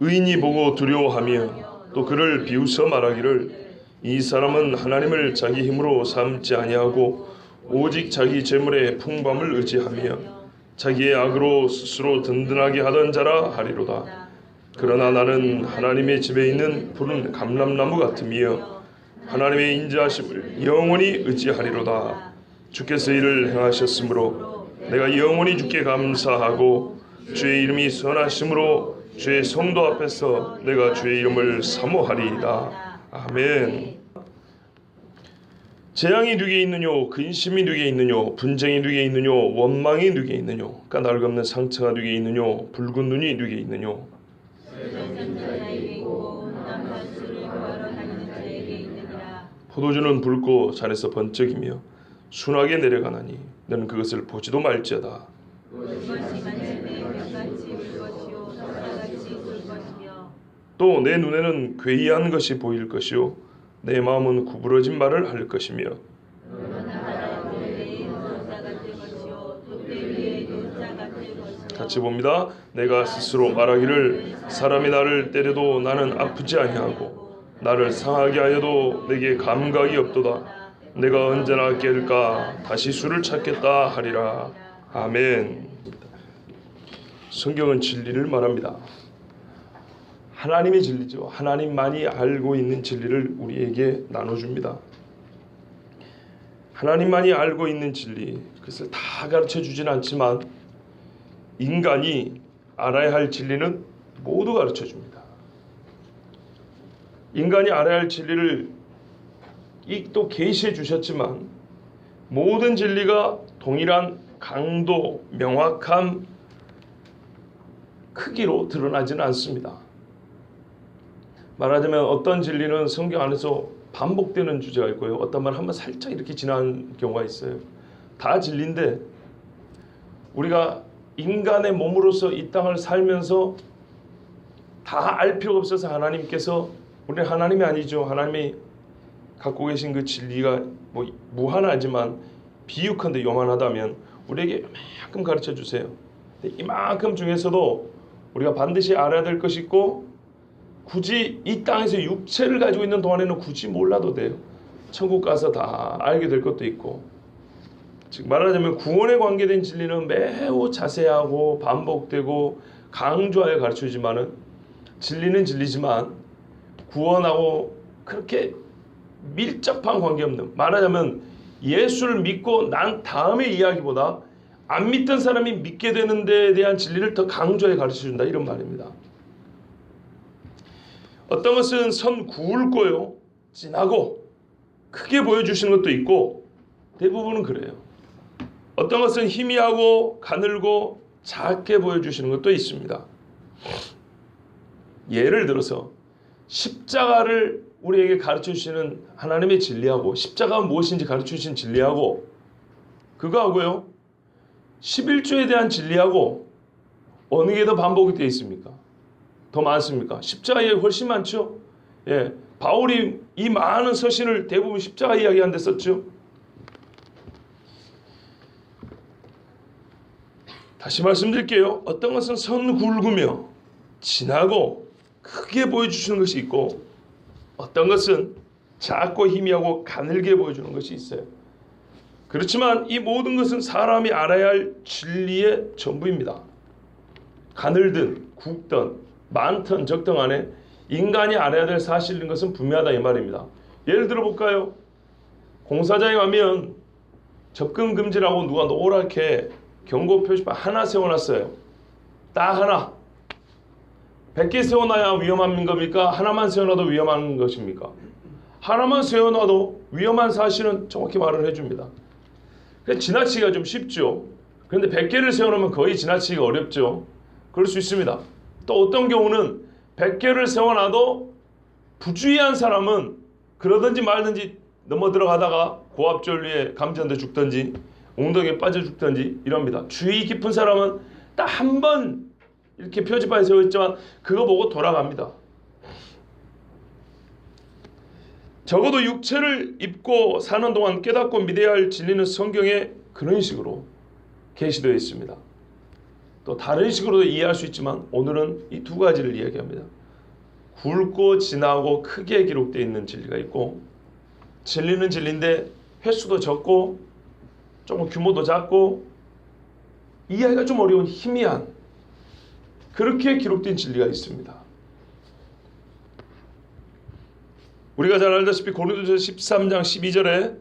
의인이 보고 두려워하며 또 그를 비웃어 말하기를 이 사람은 하나님을 자기 힘으로 삼지 아니하고 오직 자기 재물의 풍부함을 의지하며 자기의 악으로 스스로 든든하게 하던 자라 하리로다. 그러나 나는 하나님의 집에 있는 푸른 감람나무 같으며 하나님의 인자하심을 영원히 의지하리로다. 주께서 이를 행하셨으므로 내가 영원히 주께 감사하고 주의 이름이 선하심으로 주의 성도 앞에서 내가 주의 이름을 사모하리이다. 아멘. 재앙이 누게 있느뇨, 근심이 누게 있느뇨, 분쟁이 누게 있느뇨, 원망이 누게 있느뇨, 까닭없는 상처가 누게 있느뇨, 붉은 눈이 누게 있느뇨. 포도주는 붉고 잔에서 번쩍이며 순하게 내려가나니 너는 그것을 보지도 말지어다. 또 내 눈에는 괴이한 것이 보일 것이요 내 마음은 구부러진 말을 할 것이며 같이 봅니다. 내가 스스로 말하기를 사람이 나를 때려도 나는 아프지 아니하고 나를 상하게 하여도 내게 감각이 없도다. 내가 언제나 깰까 다시 수를 찾겠다 하리라. 아멘. 성경은 진리를 말합니다. 하나님의 진리죠. 하나님만이 알고 있는 진리를 우리에게 나눠줍니다. 하나님만이 알고 있는 진리, 그것을 다 가르쳐 주진 않지만 인간이 알아야 할 진리는 모두 가르쳐 줍니다. 인간이 알아야 할 진리를 또 계시해 주셨지만 모든 진리가 동일한 강도, 명확함, 크기로 드러나지는 않습니다. 말하자면 어떤 진리는 성경 안에서 반복되는 주제가 있고요. 어떤 말 한번 살짝 이렇게 지나는 경우가 있어요. 다 진리인데 우리가 인간의 몸으로서 이 땅을 살면서 다 알 필요가 없어서 하나님께서, 우리는 하나님이 아니죠. 하나님이 갖고 계신 그 진리가 뭐 무한하지만 비유컨대 요만하다면 우리에게 이만큼 가르쳐 주세요. 근데 이만큼 중에서도 우리가 반드시 알아야 될 것이 있고 굳이 이 땅에서 육체를 가지고 있는 동안에는 굳이 몰라도 돼요. 천국 가서 다 알게 될 것도 있고, 즉 말하자면 구원에 관계된 진리는 매우 자세하고 반복되고 강조하여 가르쳐주지만은 진리는 진리지만 구원하고 그렇게 밀접한 관계없는, 말하자면 예수를 믿고 난 다음의 이야기보다 안 믿던 사람이 믿게 되는 데에 대한 진리를 더 강조해 가르쳐준다, 이런 말입니다. 어떤 것은 선 굵고요, 진하고 크게 보여주시는 것도 있고 대부분은 그래요. 어떤 것은 희미하고 가늘고 작게 보여주시는 것도 있습니다. 예를 들어서 십자가를 우리에게 가르쳐주시는 하나님의 진리하고, 십자가가 무엇인지 가르쳐주신 진리하고, 그거하고요 11조에 대한 진리하고 어느 게 더 반복이 되어 있습니까? 더 많습니까? 십자가에 훨씬 많죠. 예, 바울이 이 많은 서신을 대부분 십자가 이야기하는 데 썼죠. 다시 말씀드릴게요. 어떤 것은 선 굵으며 진하고 크게 보여주시는 것이 있고 어떤 것은 작고 희미하고 가늘게 보여주는 것이 있어요. 그렇지만 이 모든 것은 사람이 알아야 할 진리의 전부입니다. 가늘든 굵든 많든 적든 간에 인간이 알아야 될 사실인 것은 분명하다, 이 말입니다. 예를 들어 볼까요? 공사장에 가면 접근 금지라고 누가 노랗게 경고 표시판 하나 세워놨어요. 딱 하나. 100개 세워놔야 위험한 겁니까? 하나만 세워놔도 위험한 것입니까? 하나만 세워놔도 위험한 사실은 정확히 말을 해줍니다. 지나치기가 좀 쉽죠. 그런데 100개를 세워놓으면 거의 지나치기가 어렵죠. 그럴 수 있습니다. 또 어떤 경우는 100개를 세워놔도 부주의한 사람은 그러든지 말든지 넘어 들어가다가 고압전류에 감전돼 죽든지 웅덩이에 빠져 죽든지 이럽니다. 주의 깊은 사람은 딱 한 번 이렇게 표지판에 세워있지만 그거 보고 돌아갑니다. 적어도 육체를 입고 사는 동안 깨닫고 믿어야 할 진리는 성경에 그런 식으로 계시되어 있습니다. 또 다른 식으로도 이해할 수 있지만 오늘은 이 두 가지를 이야기합니다. 굵고 진하고 크게 기록되어 있는 진리가 있고, 진리는 진리인데 횟수도 적고 조금 규모도 작고 이해하기가 좀 어려운 희미한, 그렇게 기록된 진리가 있습니다. 우리가 잘 알다시피 고린도전서 13장 12절에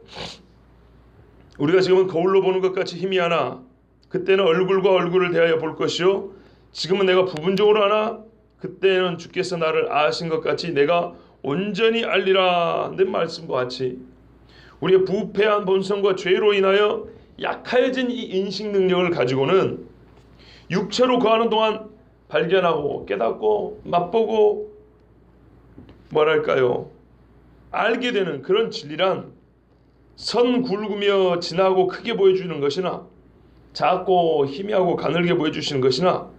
우리가 지금은 거울로 보는 것 같이 희미하나 그때는 얼굴과 얼굴을 대하여 볼 것이요 지금은 내가 부분적으로 하나 그때는 주께서 나를 아신 것 같이 내가 온전히 알리라 는 말씀과 같이, 우리의 부패한 본성과 죄로 인하여 약해진 이 인식 능력을 가지고는 육체로 거하는 동안 발견하고 깨닫고 맛보고 뭐랄까요, 알게 되는 그런 진리란 선 굵으며 진하고 크게 보여주는 것이나 작고 희미하고 가늘게 보여주시는 것이나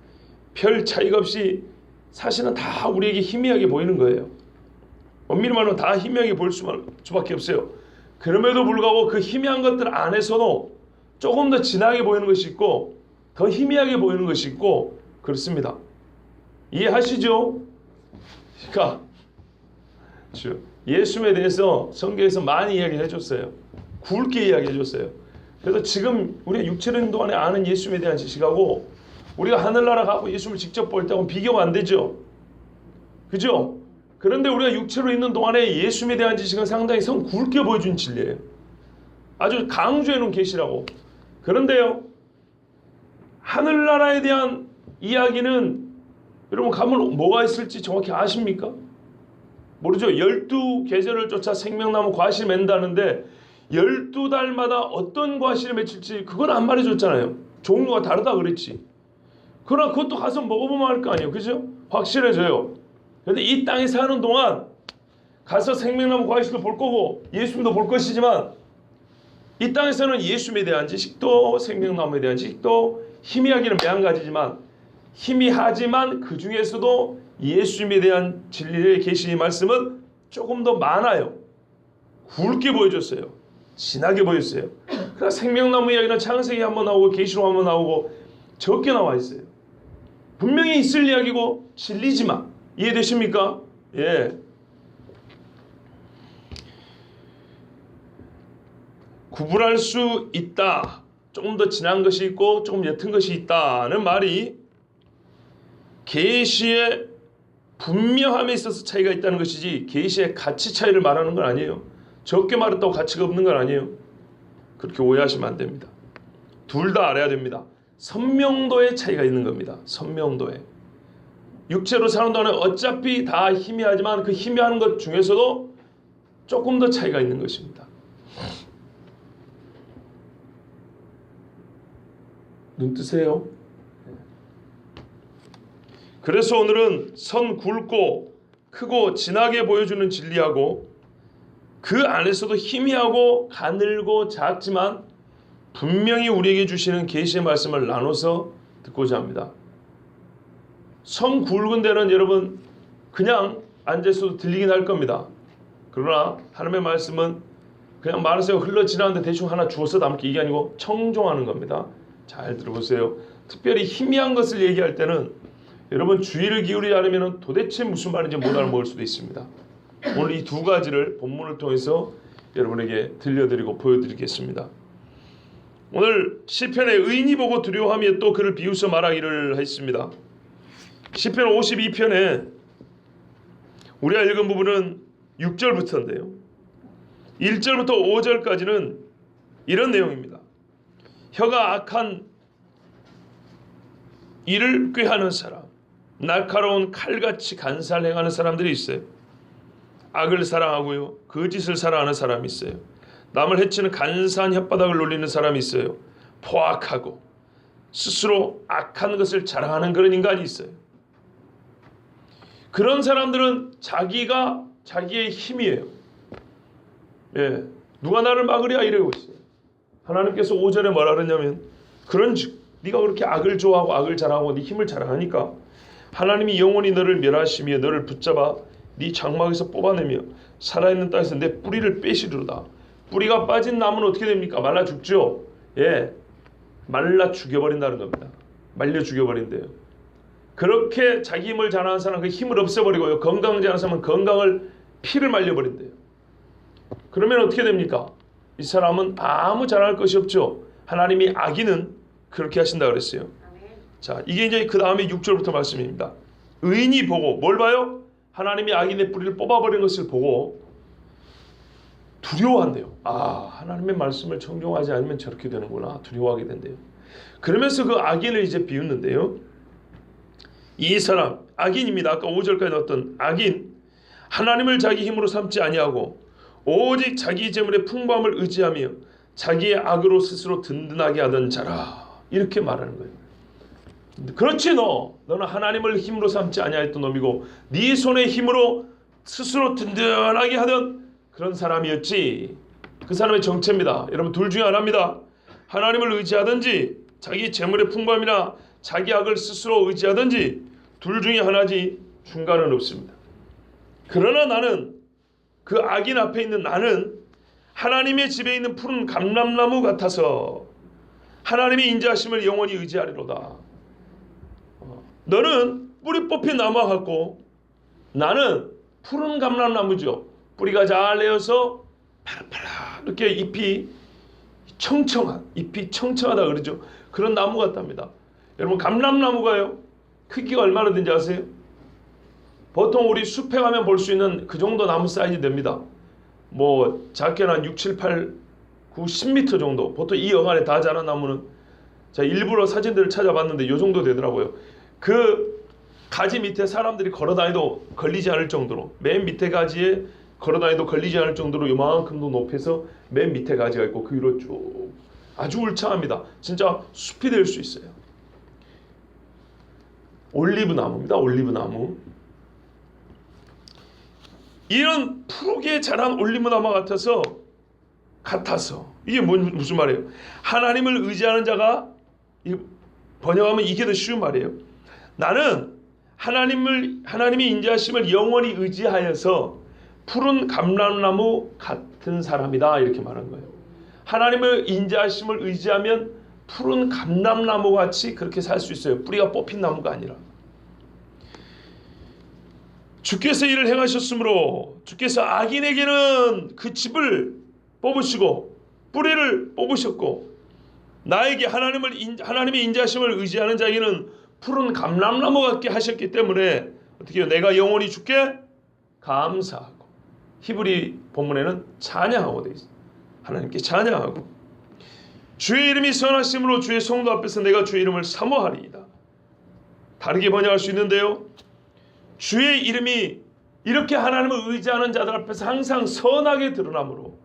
별 차이가 없이 사실은 다 우리에게 희미하게 보이는 거예요. 엄밀히 말하면 다 희미하게 보일 수밖에 없어요. 그럼에도 불구하고 그 희미한 것들 안에서도 조금 더 진하게 보이는 것이 있고 더 희미하게 보이는 것이 있고 그렇습니다. 이해하시죠? 그러니까 예수님에 대해서 성경에서 많이 이야기를 해줬어요. 굵게 이야기해 줬어요. 그래서 지금 우리가 육체로 있는 동안에 아는 예수님에 대한 지식하고 우리가 하늘나라 가고 예수님을 직접 볼 때하고 비교가 안 되죠. 그죠? 그런데 우리가 육체로 있는 동안에 예수님에 대한 지식은 상당히 성 굵게 보여준 진리예요. 아주 강조해 놓은 계시라고. 그런데요, 하늘나라에 대한 이야기는 여러분 가면 뭐가 있을지 정확히 아십니까? 모르죠. 12계절을 쫓아 생명나무 과실 맺는다는데 12달마다 어떤 과실을 맺힐지 그건 안 말해줬잖아요. 종류가 다르다 그랬지. 그러나 그것도 가서 먹어보면 알 거 아니에요. 그죠? 확실해져요. 그런데 이 땅에 사는 동안 가서 생명나무 과실도 볼 거고 예수님도 볼 것이지만 이 땅에서는 예수님에 대한 지식도 생명나무에 대한 지식도 희미하기는 매한가지지만 희미하지만 그 중에서도 예수님에 대한 진리의 계시의 말씀은 조금 더 많아요. 굵게 보여줬어요. 진하게 보였어요. 그러나 생명나무 이야기는 창세기 한번 나오고 계시록 한번 나오고 적게 나와 있어요. 분명히 있을 이야기고 진리지만 이해되십니까? 예. 구분할 수 있다. 조금 더 진한 것이 있고 조금 옅은 것이 있다는 말이 계시의 분명함에 있어서 차이가 있다는 것이지 계시의 가치 차이를 말하는 건 아니에요. 적게 말했다고 가치가 없는 건 아니에요. 그렇게 오해하시면 안 됩니다. 둘 다 알아야 됩니다. 선명도의 차이가 있는 겁니다. 선명도에. 육체로 사는 동안에 어차피 다 희미하지만 그 희미한 것 중에서도 조금 더 차이가 있는 것입니다. 눈 뜨세요. 그래서 오늘은 선 굵고 크고 진하게 보여주는 진리하고 그 안에서도 희미하고 가늘고 작지만 분명히 우리에게 주시는 계시의 말씀을 나눠서 듣고자 합니다. 선 굵은 데는 여러분 그냥 앉아서도 들리긴 할 겁니다. 그러나 하나님의 말씀은 그냥 말하세요 흘러 지나는데 대충 하나 주워서 담기 이게 아니고 청종하는 겁니다. 잘 들어보세요. 특별히 희미한 것을 얘기할 때는 여러분 주의를 기울이지 않으면 도대체 무슨 말인지 못 알아먹을 수도 있습니다. 오늘 이 두 가지를 본문을 통해서 여러분에게 들려드리고 보여드리겠습니다. 오늘 시편의 의인이 보고 두려워하며 또 그를 비웃어 말하기를 했습니다. 시편 52편에 우리가 읽은 부분은 6절부터인데요. 1절부터 5절까지는 이런 내용입니다. 혀가 악한 일을 꾀하는 사람, 날카로운 칼같이 간사를 행하는 사람들이 있어요. 악을 사랑하고요, 거짓을 사랑하는 사람이 있어요. 남을 해치는 간사한 혓바닥을 놀리는 사람이 있어요. 포악하고 스스로 악한 것을 자랑하는 그런 인간이 있어요. 그런 사람들은 자기가 자기의 힘이에요. 예, 누가 나를 막으랴 이러고 있어요. 하나님께서 5절에 뭐라 그러냐면 그런즉 네가 그렇게 악을 좋아하고 악을 자랑하고 네 힘을 자랑하니까 하나님이 영원히 너를 멸하시며 너를 붙잡아 네 장막에서 뽑아내며 살아있는 땅에서 내 뿌리를 빼시리로다. 뿌리가 빠진 나무는 어떻게 됩니까? 말라 죽죠. 예, 말라 죽여버린다는 겁니다. 말려 죽여버린대요. 그렇게 자기 힘을 자랑하는 사람은 그 힘을 없애버리고요. 건강을 자랑하는 사람은 건강을 피를 말려버린대요. 그러면 어떻게 됩니까? 이 사람은 아무 자랑할 것이 없죠. 하나님이 악인은 그렇게 하신다 그랬어요. 자, 이게 이제 그 다음에 6절부터 말씀입니다. 의인이 보고 뭘 봐요? 하나님이 악인의 뿌리를 뽑아버린 것을 보고 두려워한대요. 아, 하나님의 말씀을 청종하지 않으면 저렇게 되는구나. 두려워하게 된대요. 그러면서 그 악인을 이제 비웃는데요. 이 사람 악인입니다. 아까 5절까지 나왔던 악인, 하나님을 자기 힘으로 삼지 아니하고 오직 자기 재물의 풍부함을 의지하며 자기의 악으로 스스로 든든하게 하던 자라. 이렇게 말하는 거예요. 그렇지, 너는 하나님을 힘으로 삼지 아니하였던 놈이고 네 손의 힘으로 스스로 든든하게 하던 그런 사람이었지. 그 사람의 정체입니다. 여러분, 둘 중에 하나입니다. 하나님을 의지하든지 자기 재물의 풍부함이나 자기 악을 스스로 의지하든지 둘 중에 하나지 중간은 없습니다. 그러나 나는, 그 악인 앞에 있는 나는 하나님의 집에 있는 푸른 감람나무 같아서 하나님의 인자하심을 영원히 의지하리로다. 너는 뿌리 뽑힌 나무와 같고 나는 푸른 감람나무죠. 뿌리가 잘 내어서 파랗파라 이렇게 잎이 청청하다 그러죠. 그런 나무 같답니다. 여러분, 감람나무가요 크기가 얼마나 되는지 아세요? 보통 우리 숲에 가면 볼 수 있는 그 정도 나무 사이즈 됩니다. 뭐 작게는 한 6, 7, 8, 9, 10m 정도. 보통 이 영안에 다 자란 나무는, 제가 일부러 사진들을 찾아봤는데 이 정도 되더라고요. 그 가지 밑에 사람들이 걸어다니도 걸리지 않을 정도로, 맨 밑에 가지에 걸어다니도 걸리지 않을 정도로 요만큼도 높여서 맨 밑에 가지가 있고 그 위로 쭉 아주 울창합니다. 진짜 숲이 될 수 있어요. 올리브나무입니다. 올리브나무. 이런 푸르게 자란 올리브나무 같아서 이게 무슨 말이에요? 하나님을 의지하는 자가, 번역하면 이게 더 쉬운 말이에요. 나는 하나님의 인자하심을 영원히 의지하여서 푸른 감람나무 같은 사람이다. 이렇게 말한 거예요. 하나님의 인자하심을 의지하면 푸른 감람나무 같이 그렇게 살 수 있어요. 뿌리가 뽑힌 나무가 아니라. 주께서 이를 행하셨으므로 주께서 악인에게는 그 집을 뽑으시고 뿌리를 뽑으셨고 나에게 하나님의 인자하심을 의지하는 자에게는 푸른 감람나무 같게 하셨기 때문에 어떻게 해요? 내가 영원히 주께 감사하고, 히브리 본문에는 찬양하고 되어 있어요. 하나님께 찬양하고, 주의 이름이 선하심으로 주의 성도 앞에서 내가 주의 이름을 사모하리이다. 다르게 번역할 수 있는데요. 주의 이름이 이렇게 하나님을 의지하는 자들 앞에서 항상 선하게 드러나므로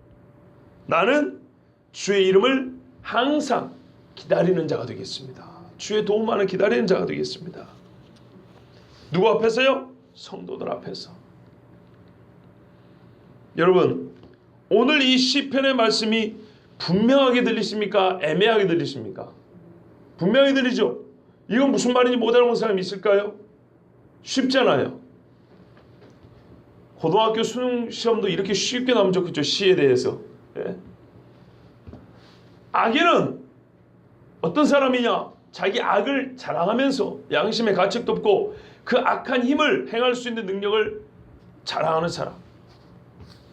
나는 주의 이름을 항상 기다리는 자가 되겠습니다. 주의 도움만을 기다리는 자가 되겠습니다. 누구 앞에서요? 성도들 앞에서. 여러분, 오늘 이 시편의 말씀이 분명하게 들리십니까? 애매하게 들리십니까? 분명히 들리죠? 이건 무슨 말인지 못 알아보는 사람이 있을까요? 쉽잖아요. 고등학교 수능 시험도 이렇게 쉽게 나오면 좋겠죠. 시에 대해서. 예? 악인은 어떤 사람이냐? 자기 악을 자랑하면서 양심의 가책도 없고 그 악한 힘을 행할 수 있는 능력을 자랑하는 사람.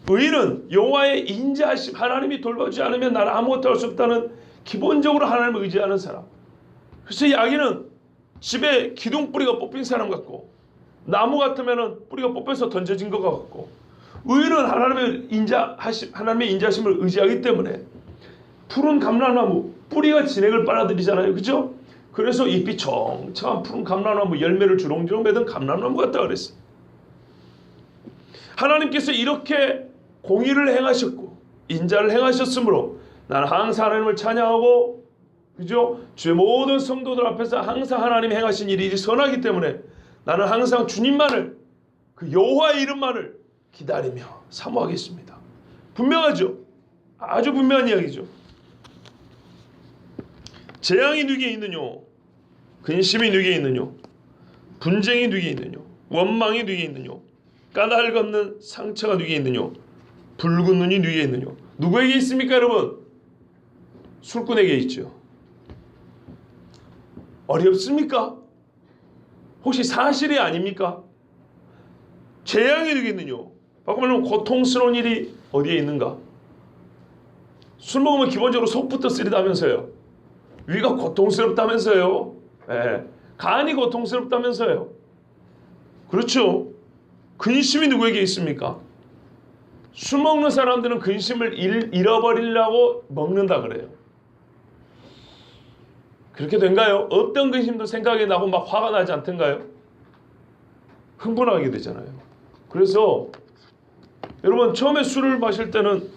의인은 여호와의 인자하심, 하나님이 돌봐주지 않으면 나는 아무것도 할 수 없다는 기본적으로 하나님을 의지하는 사람. 그래서 이 악인은 집에 기둥뿌리가 뽑힌 사람 같고, 나무 같으면 뿌리가 뽑혀서 던져진 것 같고, 의인은 하나님의 인자하심을 의지하기 때문에 푸른 감람나무, 뿌리가 진액을 빨아들이잖아요. 그죠? 그래서 잎이 청청한 푸른 감람나무, 열매를 주렁주렁 맺은 감람나무 같다 그랬어요. 하나님께서 이렇게 공의를 행하셨고 인자를 행하셨으므로 나는 항상 하나님을 찬양하고, 그죠? 주의 모든 성도들 앞에서 항상 하나님이 행하신 일이 선하기 때문에 나는 항상 주님만을, 그 여호와의 이름만을 기다리며 사모하겠습니다. 분명하죠? 아주 분명한 이야기죠. 재앙이 누구에 있느뇨? 근심이 누구에 있느뇨? 분쟁이 누구에 있느뇨? 원망이 누구에 있느뇨? 까닭을 걷는 상처가 누구에 있느뇨? 붉은 눈이 누구에 있느뇨? 누구에게 있습니까, 여러분? 술꾼에게 있죠. 어렵습니까? 혹시 사실이 아닙니까? 재앙이 되겠느냐? 바꾸면 고통스러운 일이 어디에 있는가? 술 먹으면 기본적으로 속부터 쓰리다면서요. 위가 고통스럽다면서요. 예. 간이 고통스럽다면서요. 그렇죠. 근심이 누구에게 있습니까? 술 먹는 사람들은 근심을 잃어버리려고 먹는다 그래요. 그렇게 된가요? 어떤 근심도 생각이 나고 막 화가 나지 않던가요? 흥분하게 되잖아요. 그래서 여러분 처음에 술을 마실 때는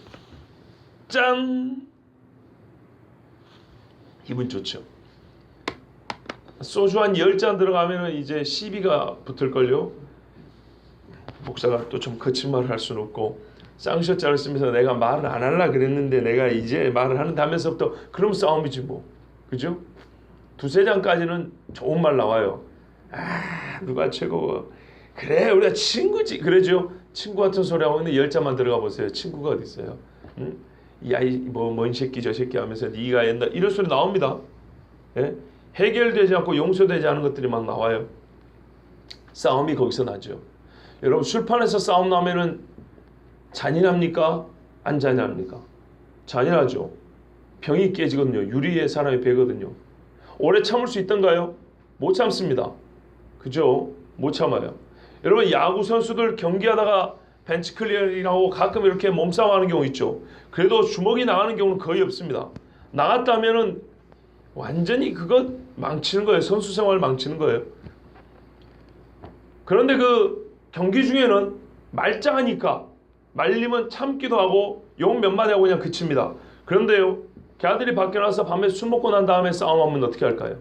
짠 기분 좋죠. 소주 한 10잔 들어가면 이제 시비가 붙을걸요. 목사가 또 좀 거친 말을 할 수는 없고 쌍시옷자를 쓰면서 내가 말을 안 하려고 그랬는데 내가 이제 말을 하면서부터 그럼 싸움이지 뭐. 그죠? 두세 잔까지는 좋은 말 나와요. 아 누가 최고. 그래 우리가 친구지. 그러죠. 친구 같은 소리 하고 있는데 10잔만 들어가 보세요. 친구가 어디 있어요. 응? 야이 뭐 뭔 새끼 저 새끼 하면서 네가 옛날 이런 소리 나옵니다. 예? 해결되지 않고 용서되지 않은 것들이 막 나와요. 싸움이 거기서 나죠. 여러분 술판에서 싸움 나면은 잔인합니까? 안 잔인합니까? 잔인하죠. 병이 깨지거든요. 유리에 사람이 배거든요. 오래 참을 수 있던가요? 못 참습니다. 그죠? 못 참아요. 여러분 야구 선수들 경기하다가 벤치 클리어링하고 가끔 이렇게 몸싸움하는 경우 있죠. 그래도 주먹이 나가는 경우는 거의 없습니다. 나갔다면은 완전히 그거 망치는 거예요. 선수 생활 망치는 거예요. 그런데 그 경기 중에는 말짱하니까 말리면 참기도 하고 욕 몇 마디 하고 그냥 그칩니다. 그런데요, 걔들이 밖에 나서 밤에 술 먹고 난 다음에 싸움하면 어떻게 할까요?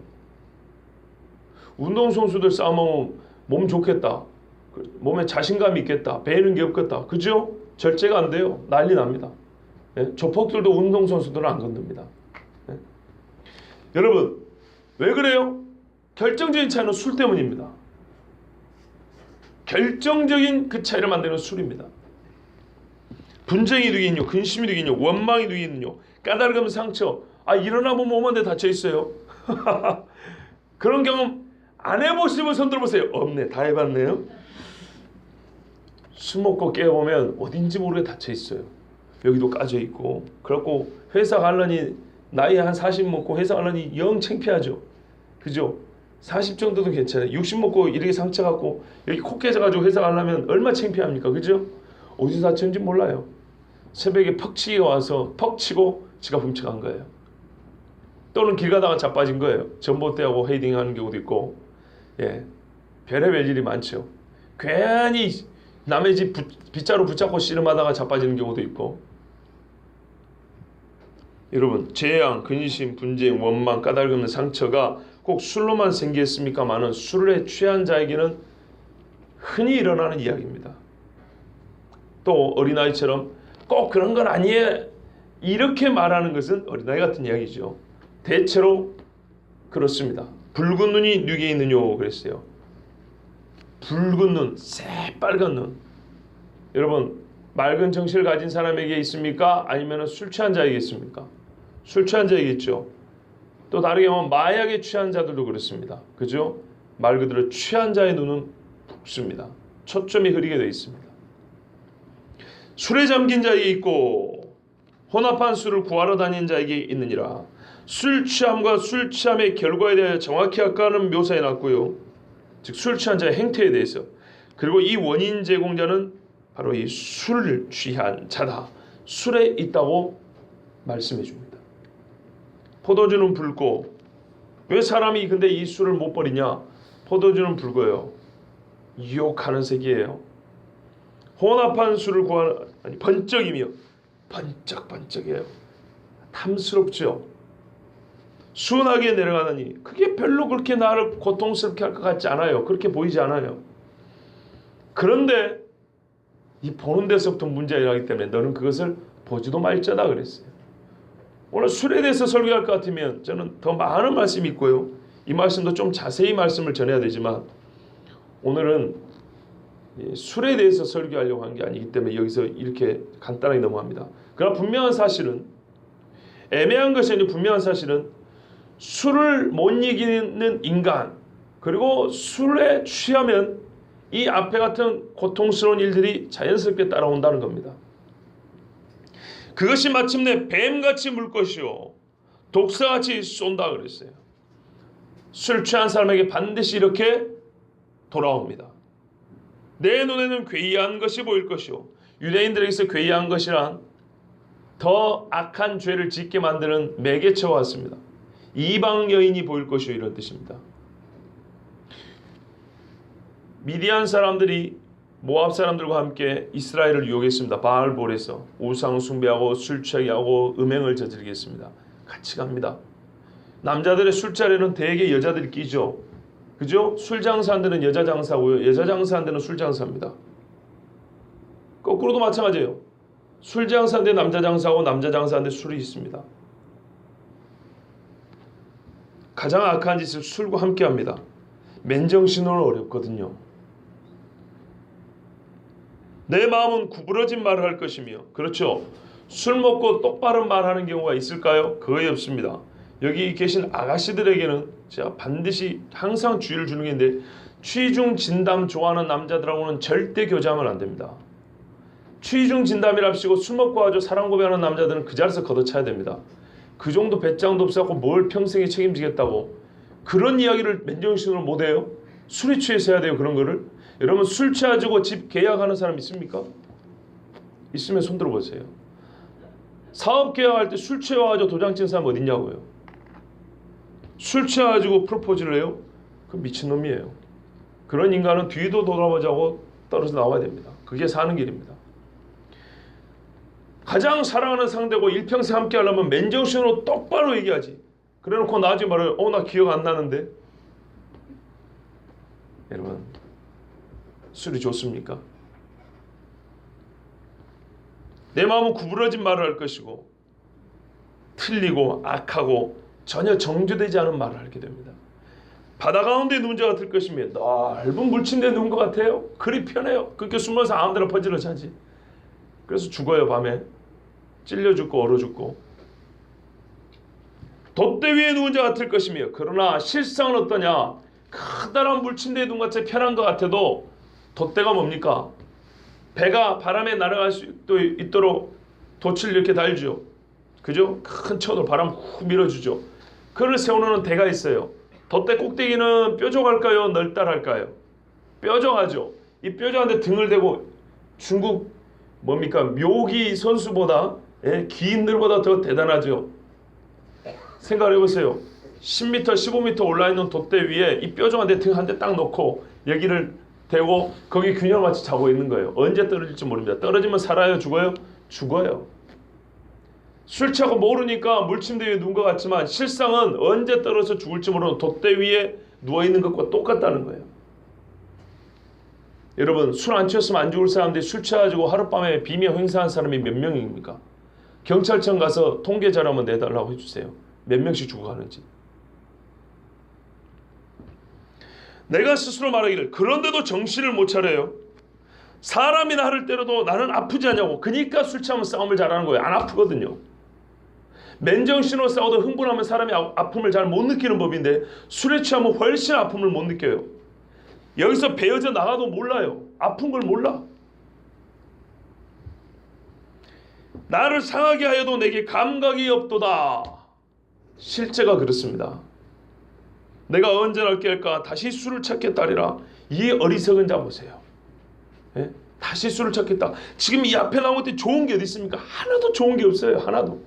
운동선수들 싸움하면 몸 좋겠다. 몸에 자신감이 있겠다. 배는 게 없겠다. 그죠? 절제가 안 돼요. 난리 납니다. 예? 조폭들도 운동선수들은 안 건듭니다. 예? 여러분 왜 그래요? 결정적인 차이는 술 때문입니다. 결정적인 그 차이를 만드는 술입니다. 분쟁이 되겠뇨, 근심이 되겠뇨, 원망이 되겠뇨, 까다로움, 상처. 아 일어나 보면 몸 안에 닫혀 있어요. 그런 경험 안 해보시면 손 들어보세요. 없네. 다 해봤네요. 술 먹고 깨어보면 어딘지 모르게 닫혀 있어요. 여기도 까져 있고. 그렇고 회사 가려니 나이 한 40 먹고 회사 가려니 영 창피하죠. 그죠? 40 정도도 괜찮아요. 60 먹고 이렇게 상처 갖고 여기 코 깨져가지고 회사 가려면 얼마나 창피합니까? 그죠? 어디서 다쳤는지 몰라요. 새벽에 퍽치기가 와서 퍽 치고 지갑 훔쳐간 거예요. 또는 길 가다가 자빠진 거예요. 전봇대하고 헤딩하는 경우도 있고. 예, 별의별 일이 많죠. 괜히 남의 집 빗자루 붙잡고 씨름하다가 자빠지는 경우도 있고. 여러분 재앙, 근심, 분쟁, 원망, 까닭없는 상처가 꼭 술로만 생기겠습니까마는 술에 취한 자에게는 흔히 일어나는 이야기입니다. 또 어린아이처럼 꼭 그런 건 아니에요 이렇게 말하는 것은 어린아이 같은 이야기죠. 대체로 그렇습니다. 붉은 눈이 누구에 있느뇨 그랬어요. 붉은 눈, 새빨간 눈. 여러분 맑은 정신을 가진 사람에게 있습니까? 아니면 술 취한 자에게 있습니까? 술 취한 자에게 있죠. 또 다르게 하면 마약에 취한 자들도 그렇습니다. 그죠? 말 그대로 취한 자의 눈은 붉습니다. 초점이 흐리게 되어 있습니다. 술에 잠긴 자에게 있고 혼합한 술을 구하러 다니는 자에게 있느니라. 술 취함과 술 취함의 결과에 대해 정확히 아까는 묘사해 놨고요. 즉 술 취한 자의 행태에 대해서. 그리고 이 원인 제공자는 바로 이 술 취한 자다. 술에 있다고 말씀해 줍니다. 포도주는 붉고 왜 사람이 근데 이 술을 못 버리냐? 포도주는 붉어요. 유혹하는 색이에요. 혼합한 술을 구하는 아니 번쩍이며 번쩍번쩍해요. 탐스럽죠. 순하게 내려가느니 그게 별로 그렇게 나를 고통스럽게 할 것 같지 않아요. 그렇게 보이지 않아요. 그런데 이 보는 데서부터 문제가 일어나기 때문에 너는 그것을 보지도 말자다 그랬어요. 오늘 술에 대해서 설교할 것 같으면 저는 더 많은 말씀이 있고요. 이 말씀도 좀 자세히 말씀을 전해야 되지만 오늘은 술에 대해서 설교하려고 한 게 아니기 때문에 여기서 이렇게 간단하게 넘어갑니다. 그러나 분명한 사실은 애매한 것이 아니라 분명한 사실은 술을 못 이기는 인간, 그리고 술에 취하면 이 앞에 같은 고통스러운 일들이 자연스럽게 따라온다는 겁니다. 그것이 마침내 뱀같이 물 것이요 독사같이 쏜다 그랬어요. 술 취한 사람에게 반드시 이렇게 돌아옵니다. 내 눈에는 괴이한 것이 보일 것이요. 유대인들에게서 괴이한 것이란 더 악한 죄를 짓게 만드는 매개체와 같습니다. 이방 여인이 보일 것이요 이런 뜻입니다. 미디안 사람들이 모압 사람들과 함께 이스라엘을 유혹했습니다. 바알볼에서 우상 숭배하고 술 취하게 하고 음행을 저지르게 했습니다. 같이 갑니다. 남자들의 술자리는 대개 여자들이 끼죠. 그죠? 술 장사한 데는 여자 장사고요. 여자 장사한 데는 술 장사입니다. 거꾸로도 마찬가지예요. 술 장사한 데 남자 장사하고 남자 장사한 데 술이 있습니다. 가장 악한 짓을 술과 함께 합니다. 맨정신으로는 어렵거든요. 내 마음은 구부러진 말을 할 것이며, 그렇죠. 술 먹고 똑바른 말하는 경우가 있을까요? 거의 없습니다. 여기 계신 아가씨들에게는 제가 반드시 항상 주의를 주는 게 있는데, 취중 진담 좋아하는 남자들하고는 절대 교제하면 안 됩니다. 취중 진담이랍시고 술 먹고 아주 사랑 고백하는 남자들은 그 자리에서 걷어차야 됩니다. 그 정도 배짱도 없어갖고 뭘 평생에 책임지겠다고 그런 이야기를 맨정신으로 못해요? 술에 취해서 해야 돼요 그런 거를? 여러분 술 취해가지고 집 계약하는 사람 있습니까? 있으면 손 들어보세요. 사업 계약할 때 술 취해가지고 도장 찍은 사람 어딨냐고요? 술 취해가지고 프로포즈를 해요? 그 미친놈이에요. 그런 인간은 뒤도 돌아보자고 떨어져 나와야 됩니다. 그게 사는 길입니다. 가장 사랑하는 상대고 일평생 함께 하려면 맨정신으로 똑바로 얘기하지. 그래놓고 나중에 말해요. 나 기억 안 나는데. 여러분 술이 좋습니까? 내 마음은 구부러진 말을 할 것이고 틀리고 악하고 전혀 정죄되지 않은 말을 하게 됩니다. 바다 가운데 누운자 같을 것이며 넓은 물침대에 누운 것 같아요. 그리 편해요. 그렇게 숨어서 아무데나 퍼질러 자지. 그래서 죽어요. 밤에 찔려 죽고 얼어 죽고. 돛대 위에 누운 자 같을 것이며 그러나 실상은 어떠냐? 커다란 물침대에 누운 것 같이 편한 것 같아도 돛대가 뭡니까? 배가 바람에 날아갈 수 있도록 돛을 이렇게 달죠. 그죠? 큰 쳐도 바람 훅 밀어주죠. 그걸 세우는 대가 있어요. 돛대 꼭대기는 뾰족할까요? 널따랄까요? 뾰족하죠. 이 뾰족한데 등을 대고 중국 뭡니까? 묘기 선수보다 긴 들보다 더 대단하죠. 생각을 해보세요. 10m, 15m 올라있는 돛대 위에 이 뾰족한 데 등 한 대 딱 놓고 여기를 대고 거기 균형을 맞춰 자고 있는 거예요. 언제 떨어질지 모릅니다. 떨어지면 살아요? 죽어요? 죽어요. 술 취하고 모르니까 물침대 위에 누운 것 같지만 실상은 언제 떨어져 죽을지 모르는 돛대 위에 누워있는 것과 똑같다는 거예요. 여러분 술 안 취했으면 안 죽을 사람들이 술 취해가지고 하룻밤에 비명 행사한 사람이 몇 명입니까? 경찰청 가서 통계 자료 한번 내달라고 해주세요. 몇 명씩 죽어가는지. 내가 스스로 말하기를 그런데도 정신을 못 차려요. 사람이 나를 때려도 나는 아프지 않냐고. 그러니까 술 취하면 싸움을 잘하는 거예요. 안 아프거든요. 맨정신으로 싸워도 흥분하면 사람이 아픔을 잘 못 느끼는 법인데 술에 취하면 훨씬 아픔을 못 느껴요. 여기서 베어져 나가도 몰라요. 아픈 걸 몰라. 나를 상하게 하여도 내게 감각이 없도다. 실제가 그렇습니다. 내가 언제나 깰까 다시 술을 찾겠다리라. 이 어리석은 자 보세요. 예? 다시 술을 찾겠다. 지금 이 앞에 나온 것들이 좋은 게 어디 있습니까? 하나도 좋은 게 없어요. 하나도.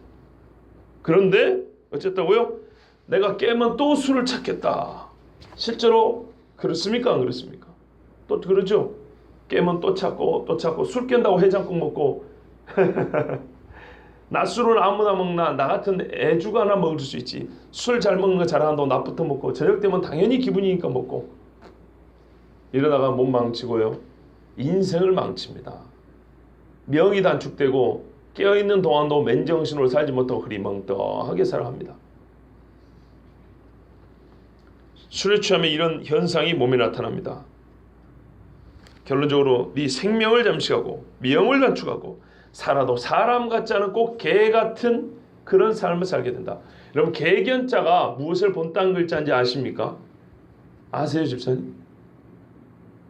그런데 어쨌다고요? 내가 깨면 또 술을 찾겠다. 실제로 그렇습니까? 안 그렇습니까? 또 그러죠? 깨면 또 찾고 또 찾고 술 깬다고 해장국 먹고 낮술을 아무나 먹나 나 같은 애주가 하나 먹을 수 있지. 술 잘 먹는 거 잘한다고 낮부터 먹고 저녁 되면 당연히 기분이니까 먹고 이러다가 몸 망치고요. 인생을 망칩니다. 명이 단축되고 깨어있는 동안도 맨정신으로 살지 못하고 흐리멍텅하게 살아갑니다. 술에 취하면 이런 현상이 몸에 나타납니다. 결론적으로 네 생명을 잠식하고 미영을 단축하고 살아도 사람 같지 않은 꼭 개 같은 그런 삶을 살게 된다. 여러분 계견자가 무엇을 본딴 글자인지 아십니까? 아세요, 집사님?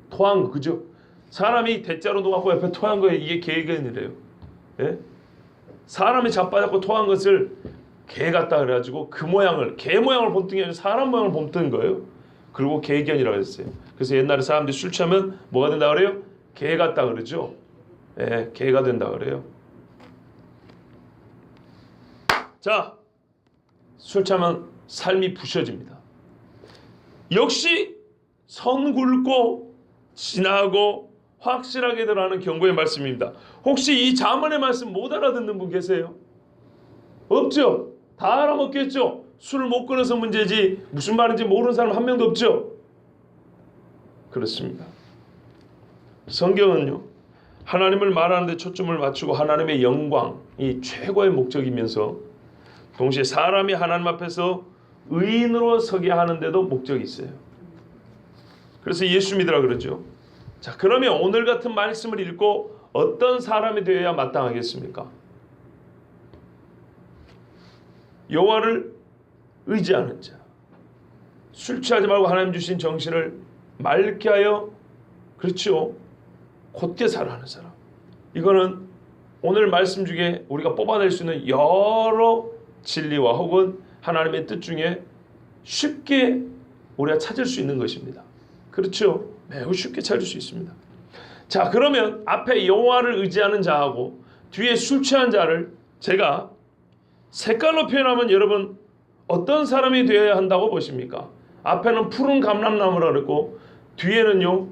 토한 거, 그죠? 사람이 대자로 놓고 옆에 토한 거에 이게 계견이래요. 예? 사람이 자빠졌고 토한 것을 개 같다 그래가지고 그 모양을, 개 모양을 본뜬 게 아니라 사람 모양을 본뜬 거예요. 그리고 계견이라고 했어요. 그래서 옛날에 사람들이 술 취하면 뭐가 된다 그래요? 개 같다 그러죠. 예, 개가 된다 그래요. 자, 술 취하면 삶이 부셔집니다. 역시 선 굵고 진하고 확실하게 들어가는 경고의 말씀입니다. 혹시 이 잠언의 말씀 못 알아듣는 분 계세요? 없죠? 다 알아먹겠죠? 술을 못 끊어서 문제지 무슨 말인지 모르는 사람 한 명도 없죠? 그렇습니다. 성경은요, 하나님을 말하는 데 초점을 맞추고 하나님의 영광이 최고의 목적이면서 동시에 사람이 하나님 앞에서 의인으로 서게 하는데도 목적이 있어요. 그래서 예수 믿으라 그러죠. 자, 그러면 오늘 같은 말씀을 읽고 어떤 사람이 되어야 마땅하겠습니까? 여호와를 의지하는 자, 술 취하지 말고 하나님 주신 정신을 맑게 하여, 그렇죠, 곧게 살아가는 사람. 이거는 오늘 말씀 중에 우리가 뽑아낼 수 있는 여러 진리와 혹은 하나님의 뜻 중에 쉽게 우리가 찾을 수 있는 것입니다. 그렇죠? 매우 쉽게 찾을 수 있습니다. 자, 그러면 앞에 여호와를 의지하는 자하고 뒤에 술 취한 자를 제가 색깔로 표현하면 여러분 어떤 사람이 되어야 한다고 보십니까? 앞에는 푸른 감람나무라 그랬고 뒤에는요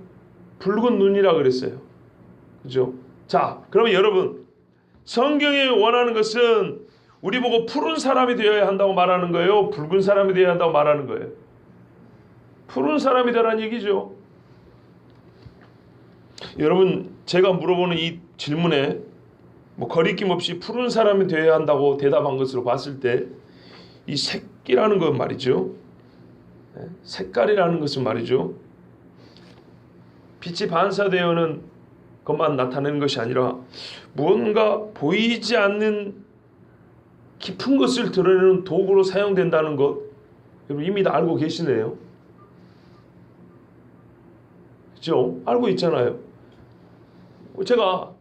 붉은 눈이라 그랬어요. 그죠? 자, 그러면 여러분 성경이 원하는 것은 우리 보고 푸른 사람이 되어야 한다고 말하는 거예요? 붉은 사람이 되어야 한다고 말하는 거예요? 푸른 사람이 되라는 얘기죠. 여러분 제가 물어보는 이 질문에 뭐 거리낌 없이 푸른 사람이 되어야 한다고 대답한 것으로 봤을 때 이 색이라는 건 말이죠. 색깔이라는 것은 말이죠. 빛이 반사되어는 것만 나타내는 것이 아니라 무언가 보이지 않는 깊은 것을 드러내는 도구로 사용된다는 것 여러분 이미 다 알고 계시네요. 그죠? 알고 있잖아요. 제가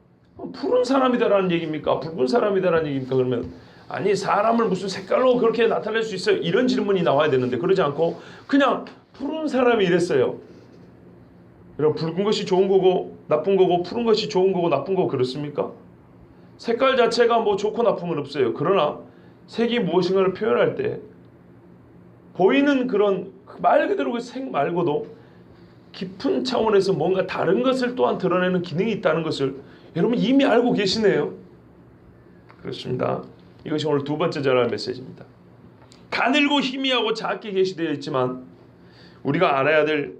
푸른 사람이다라는 얘기입니까? 붉은 사람이다라는 얘기입니까? 그러면 아니 사람을 무슨 색깔로 그렇게 나타낼 수 있어요? 이런 질문이 나와야 되는데 그러지 않고 그냥 푸른 사람이 이랬어요. 여러분 붉은 것이 좋은 거고 나쁜 거고 푸른 것이 좋은 거고 나쁜 거고 그렇습니까? 색깔 자체가 뭐 좋고 나쁜 건 없어요. 그러나 색이 무엇인가를 표현할 때 보이는 그런 말 그대로 그 색 말고도 깊은 차원에서 뭔가 다른 것을 또한 드러내는 기능이 있다는 것을 여러분 이미 알고 계시네요. 그렇습니다. 이것이 오늘 두 번째 전할 메시지입니다. 가늘고 희미하고 작게 계시되어 있지만 우리가 알아야 될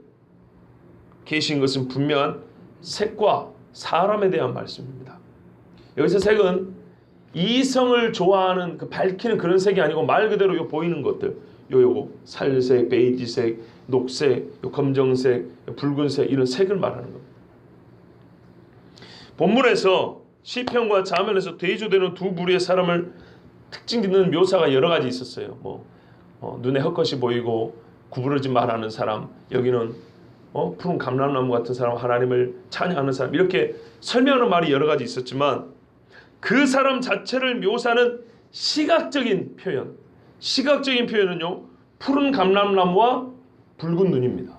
계신 것은 분명한 색과 사람에 대한 말씀입니다. 여기서 색은 이성을 좋아하는 그 밝히는 그런 색이 아니고 말 그대로 요 보이는 것들 요거 살색, 베이지색, 녹색, 요 검정색, 붉은색 이런 색을 말하는 겁니다. 본문에서 시편과 잠언에서 대조되는 두 부류의 사람을 특징 짓는 묘사가 여러 가지 있었어요. 눈에 헛것이 보이고 구부러지 말하는 사람, 여기는 푸른 감람나무 같은 사람, 하나님을 찬양하는 사람 이렇게 설명하는 말이 여러 가지 있었지만 그 사람 자체를 묘사하는 시각적인 표현, 시각적인 표현은요 푸른 감람나무와 붉은 눈입니다.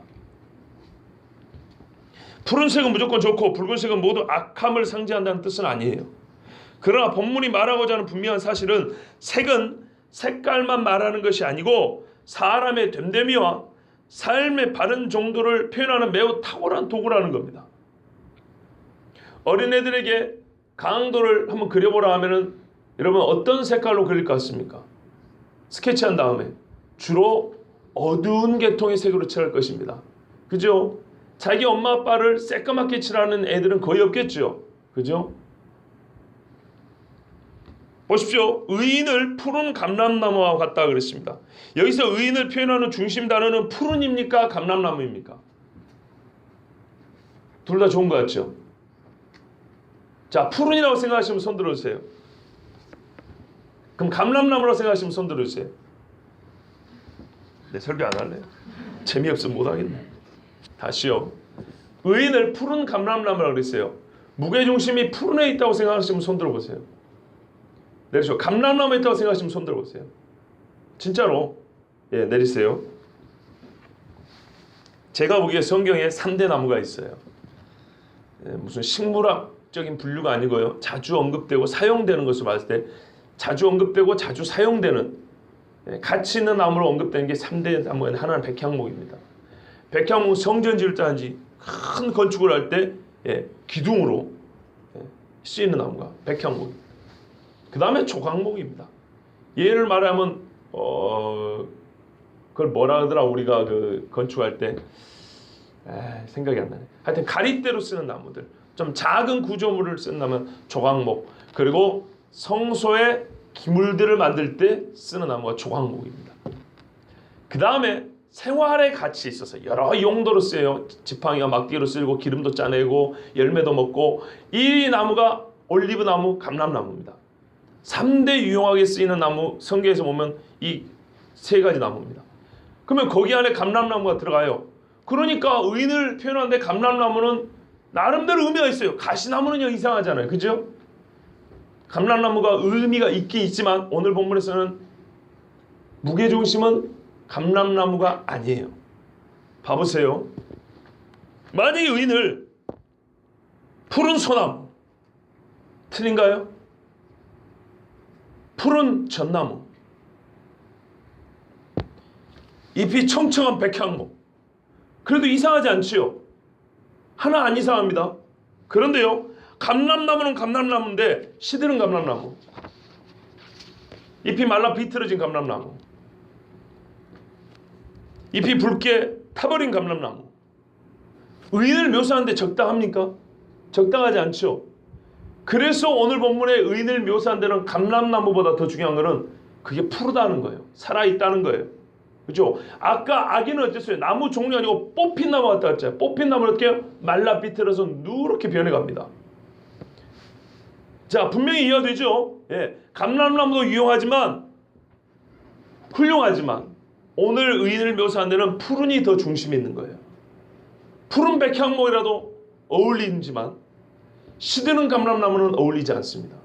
푸른색은 무조건 좋고 붉은색은 모두 악함을 상징한다는 뜻은 아니에요. 그러나 본문이 말하고자 하는 분명한 사실은 색은 색깔만 말하는 것이 아니고 사람의 됨됨이와 삶의 바른 정도를 표현하는 매우 탁월한 도구라는 겁니다. 어린애들에게 강도를 한번 그려보라 하면은 여러분 어떤 색깔로 그릴 것 같습니까? 스케치한 다음에 주로 어두운 계통의 색으로 칠할 것입니다. 그죠? 자기 엄마 아빠를 새까맣게 칠하는 애들은 거의 없겠죠. 그죠? 보십시오. 의인을 푸른 감람나무와 같다 그랬습니다. 여기서 의인을 표현하는 중심 단어는 푸른입니까? 감람나무입니까? 둘 다 좋은 것 같죠? 자, 푸른이라고 생각하시면 손 들어주세요. 그럼 감람나무라고 생각하시면 손 들어주세요. 내 설교 안 할래요. 재미없으면 못하겠네. 다시요. 의인을 푸른 감람나무라고 그랬어요. 무게중심이 푸른에 있다고 생각하시면 손 들어보세요. 내리시고. 감람나무에 있다고 생각하시면 손 들어보세요. 진짜로. 예, 내리세요. 제가 보기에 성경에 3대 나무가 있어요. 예, 무슨 식물학적인 분류가 아니고요. 자주 언급되고 사용되는 것을 봤을 때 자주 언급되고 자주 사용되는, 예, 가치 있는 나무로 언급되는 게 3대 나무의 하나는 백향목입니다. 백향목 성전 지을 때 하는지 큰 건축을 할 때, 예, 기둥으로, 예, 쓰이는 나무가 백향목입니다. 그 다음에 조각목입니다. 예를 말하면 그걸 뭐라 하더라 우리가 그 건축할 때, 생각이 안 나네. 하여튼 가리대로 쓰는 나무들, 좀 작은 구조물을 쓴다면 조각목, 그리고 성소의 기물들을 만들 때 쓰는 나무가 조각목입니다. 그 다음에 생활에 같이 있어서 여러 용도로 쓰여요. 지팡이가 막대기로 쓰고 기름도 짜내고 열매도 먹고, 이 나무가 올리브 나무, 감람나무입니다. 3대 유용하게 쓰이는 나무, 성경에서 보면 이 3가지 나무입니다. 그러면 거기 안에 감람나무가 들어가요. 그러니까 의인을 표현하는데 감람나무는 나름대로 의미가 있어요. 가시나무는요 이상하잖아요. 그죠? 감람나무가 의미가 있긴 있지만 오늘 본문에서는 무게중심은 감람나무가 아니에요. 봐보세요. 만약에 의인을 푸른 소나무, 틀린가요? 푸른 전나무, 잎이 청청한 백향목, 그래도 이상하지 않지요? 하나 안 이상합니다. 그런데요, 감람나무는 감람나무인데 시드는 감람나무, 잎이 말라 비틀어진 감람나무, 잎이 붉게 타버린 감람나무. 의인을 묘사하는데 적당합니까? 적당하지 않죠. 그래서 오늘 본문에 의인을 묘사한 데는 감람나무보다 더 중요한 것은 그게 푸르다는 거예요. 살아있다는 거예요. 그죠? 아까 아기는 어땠어요? 나무 종류 아니고 뽑힌 나무 같다 했잖아요. 뽑힌 나무는 어떻게 해요? 말라 비틀어서 누렇게 변해갑니다. 자, 분명히 이해가 되죠? 예, 감람나무도 유용하지만, 훌륭하지만 오늘 의인을 묘사한 데는 푸른이 더 중심이 있는 거예요. 푸른 백향목이라도 어울리지만 시드는 감람나무는 어울리지 않습니다.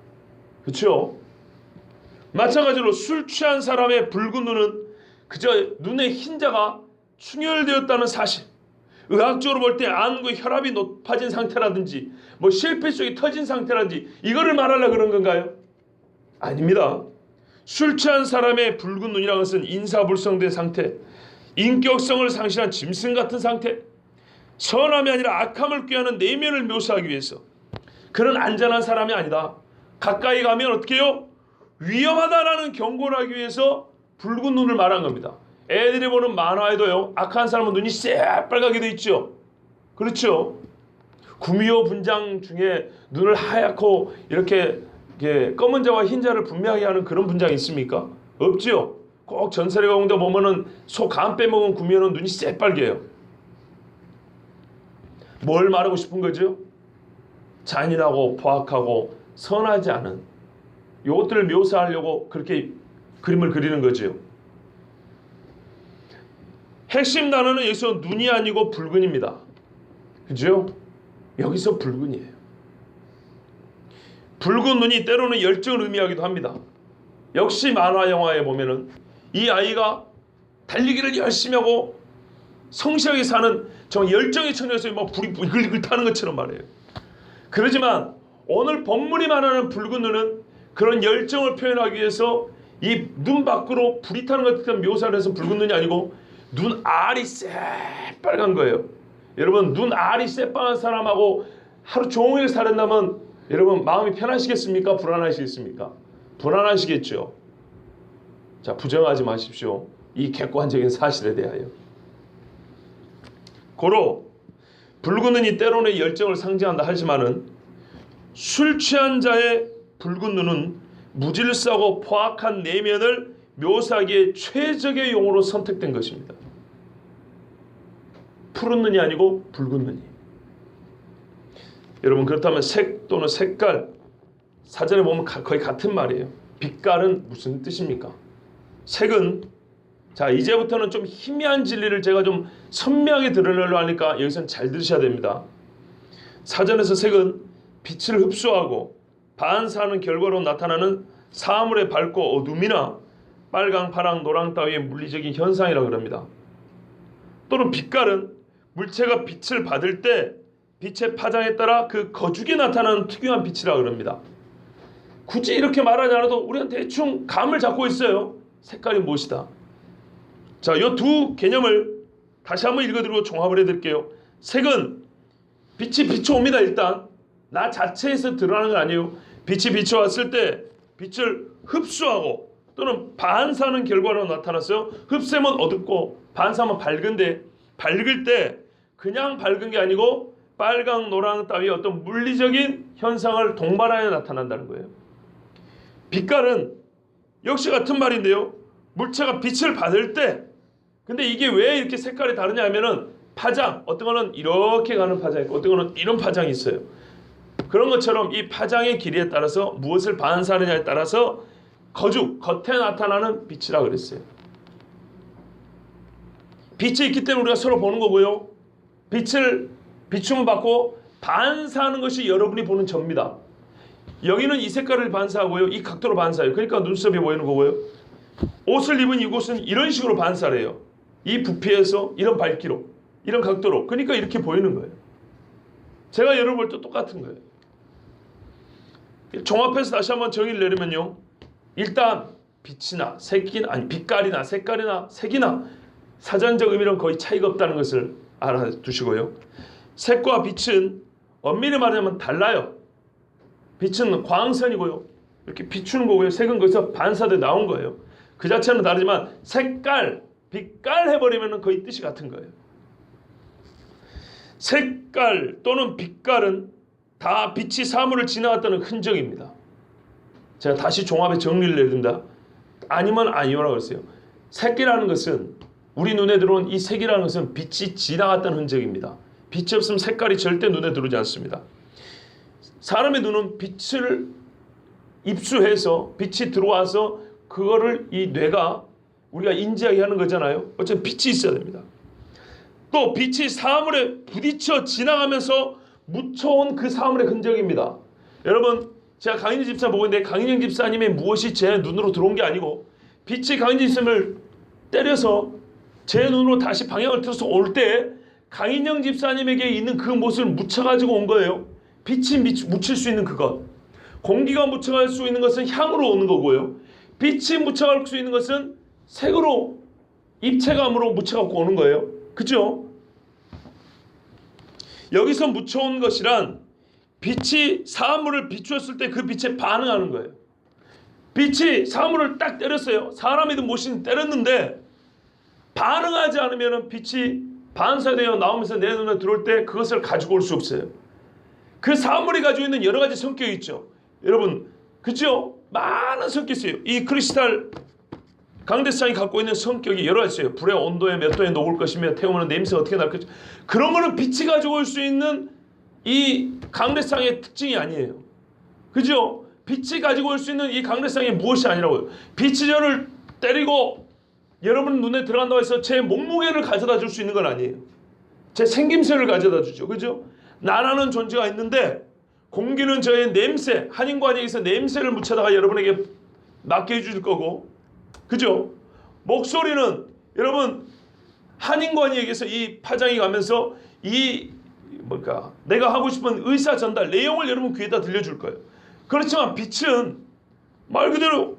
그렇죠? 마찬가지로 술 취한 사람의 붉은 눈은 그저 눈의 흰자가 충혈되었다는 사실, 의학적으로 볼 때 안구 혈압이 높아진 상태라든지 뭐 실핏속이 터진 상태라든지 이거를 말하려고 그런 건가요? 아닙니다. 술 취한 사람의 붉은 눈이라는 것은 인사불성된 상태, 인격성을 상실한 짐승 같은 상태, 선함이 아니라 악함을 꾀하는 내면을 묘사하기 위해서, 그런 안전한 사람이 아니다, 가까이 가면 어떻게 해요? 위험하다라는 경고를 하기 위해서 붉은 눈을 말한 겁니다. 애들이 보는 만화에도요, 악한 사람은 눈이 새빨갛게 돼 있죠. 그렇죠? 구미호 분장 중에 눈을 하얗고 이렇게 검은 자와 흰 자를 분명하게 하는 그런 분장이 있습니까? 없지요. 꼭 전설의 가운데 보면은 소 간 빼먹은 구미호는 눈이 새빨개요. 뭘 말하고 싶은 거죠? 잔인하고 포악하고 선하지 않은 이것들을 묘사하려고 그렇게 그림을 그리는 거죠. 핵심 단어는 여기서 눈이 아니고 붉은입니다. 그죠? 여기서 붉은이에요. 붉은 눈이 때로는 열정을 의미하기도 합니다. 역시 만화 영화에 보면은 이 아이가 달리기를 열심히 하고 성실하게 사는 정말 열정의 처녀에서 막 불이 불글불 타는 것처럼 말해요. 그렇지만 오늘 본문이 말하는 붉은 눈은 그런 열정을 표현하기 위해서 이 눈 밖으로 불이 타는 것 같은 묘사를 해서 붉은 눈이 아니고 눈알이 새빨간 거예요. 여러분, 눈알이 새빨간 사람하고 하루 종일 살았다면 여러분 마음이 편하시겠습니까? 불안하시겠습니까? 불안하시겠죠. 자, 부정하지 마십시오. 이 객관적인 사실에 대하여. 고로 붉은 눈이 때로는 열정을 상징한다 하지만은 술 취한 자의 붉은 눈은 무질서하고 포악한 내면을 묘사하기에 최적의 용어로 선택된 것입니다. 푸른 눈이 아니고 붉은 눈이. 여러분, 그렇다면 색 또는 색깔, 사전에 보면 거의 같은 말이에요. 빛깔은 무슨 뜻입니까? 색은 자, 이제부터는 좀 희미한 진리를 제가 좀 선명하게 드러내려고 하니까 여기서는 잘 들으셔야 됩니다. 사전에서 색은 빛을 흡수하고 반사하는 결과로 나타나는 사물의 밝고 어둠이나 빨강, 파랑, 노랑 따위의 물리적인 현상이라고 합니다. 또는 빛깔은 물체가 빛을 받을 때 빛의 파장에 따라 그 거죽에 나타나는 특유한 빛이라고 합니다. 굳이 이렇게 말하지 않아도 우리는 대충 감을 잡고 있어요. 색깔이 무엇이다. 자, 이 두 개념을 다시 한번 읽어드리고 종합을 해드릴게요. 색은 빛이 비춰옵니다. 일단 나 자체에서 드러나는 건 아니에요. 빛이 비춰왔을 때 빛을 흡수하고 또는 반사하는 결과로 나타났어요. 흡수하면 어둡고 반사하면 밝은데, 밝을 때 그냥 밝은 게 아니고 빨강, 노랑 따위 어떤 물리적인 현상을 동반하여 나타난다는 거예요. 빛깔은 역시 같은 말인데요. 물체가 빛을 받을 때, 근데 이게 왜 이렇게 색깔이 다르냐 하면은 파장, 어떤 거는 이렇게 가는 파장이 있고 어떤 거는 이런 파장이 있어요. 그런 것처럼 이 파장의 길이에 따라서 무엇을 반사하느냐에 따라서 거죽, 겉에 나타나는 빛이라고 그랬어요. 빛이 있기 때문에 우리가 서로 보는 거고요. 빛을 비춤을 받고 반사하는 것이 여러분이 보는 점입니다. 여기는 이 색깔을 반사하고요. 이 각도로 반사해요. 그러니까 눈썹이 보이는 거고요. 옷을 입은 이곳은 이런 식으로 반사를 해요. 이 부피에서 이런 밝기로, 이런 각도로. 그러니까 이렇게 보이는 거예요. 제가 여러분 볼 때 똑같은 거예요. 종합해서 다시 한번 정의를 내리면요. 일단 빛이나 색이나, 아니 빛깔이나 색깔이나 색이나 사전적 의미는 거의 차이가 없다는 것을 알아두시고요. 색과 빛은 엄밀히 말하면 달라요. 빛은 광선이고요. 이렇게 비추는 거고요. 색은 거기서 반사돼 나온 거예요. 그 자체는 다르지만 색깔, 빛깔 해버리면 거의 뜻이 같은 거예요. 색깔 또는 빛깔은 다 빛이 사물을 지나갔다는 흔적입니다. 제가 다시 종합에 정리를 내린다. 아니면 아니요라고 했어요. 색이라는 것은 우리 눈에 들어온 이 색이라는 것은 빛이 지나갔다는 흔적입니다. 빛이 없으면 색깔이 절대 눈에 들어오지 않습니다. 사람의 눈은 빛을 입수해서 빛이 들어와서 그거를 이 뇌가 우리가 인지하게 하는 거잖아요. 어쨌든 빛이 있어야 됩니다. 또 빛이 사물에 부딪혀 지나가면서 묻혀온 그 사물의 흔적입니다. 여러분, 제가 강인영 집사 보고 있는데 강인영 집사님의 무엇이 제 눈으로 들어온 게 아니고 빛이 강인영 집사님을 때려서 제 눈으로 다시 방향을 틀어서 올 때 강인영 집사님에게 있는 그 모습을 묻혀가지고 온 거예요. 빛이 묻힐 수 있는 그것. 공기가 묻혀갈 수 있는 것은 향으로 오는 거고요. 빛이 묻혀갈 수 있는 것은 색으로, 입체감으로 묻혀갖고 오는 거예요. 그죠? 여기서 묻혀온 것이란 빛이 사물을 비추었을 때 그 빛에 반응하는 거예요. 빛이 사물을 딱 때렸어요. 사람이든 무엇이든 때렸는데 반응하지 않으면 빛이 반사되어 나오면서 내 눈에 들어올 때 그것을 가지고 올 수 없어요. 그 사물이 가지고 있는 여러 가지 성격이 있죠. 여러분, 그죠? 많은 성격이 있어요. 이 크리스탈 강대상이 갖고 있는 성격이 여러 가지 있어요. 불의 온도에 몇 도에 녹을 것이며 태우면 냄새가 어떻게 날 것이며, 그런 거는 빛이 가지고 올 수 있는 이 강대상의 특징이 아니에요. 그죠? 빛이 가지고 올 수 있는 이 강대상이 무엇이 아니라고요. 빛이 저를 때리고 여러분 눈에 들어간다고 해서 제 몸무게를 가져다 줄 수 있는 건 아니에요. 제 생김새를 가져다 주죠. 그죠? 나라는 존재가 있는데 공기는 저의 냄새, 한인관에서 냄새를 묻혀다가 여러분에게 맡겨줄 거고, 그죠? 목소리는 여러분 한인관이에게서 이 파장이 가면서 이 내가 하고 싶은 의사 전달 내용을 여러분 귀에다 들려줄 거예요. 그렇지만 빛은 말 그대로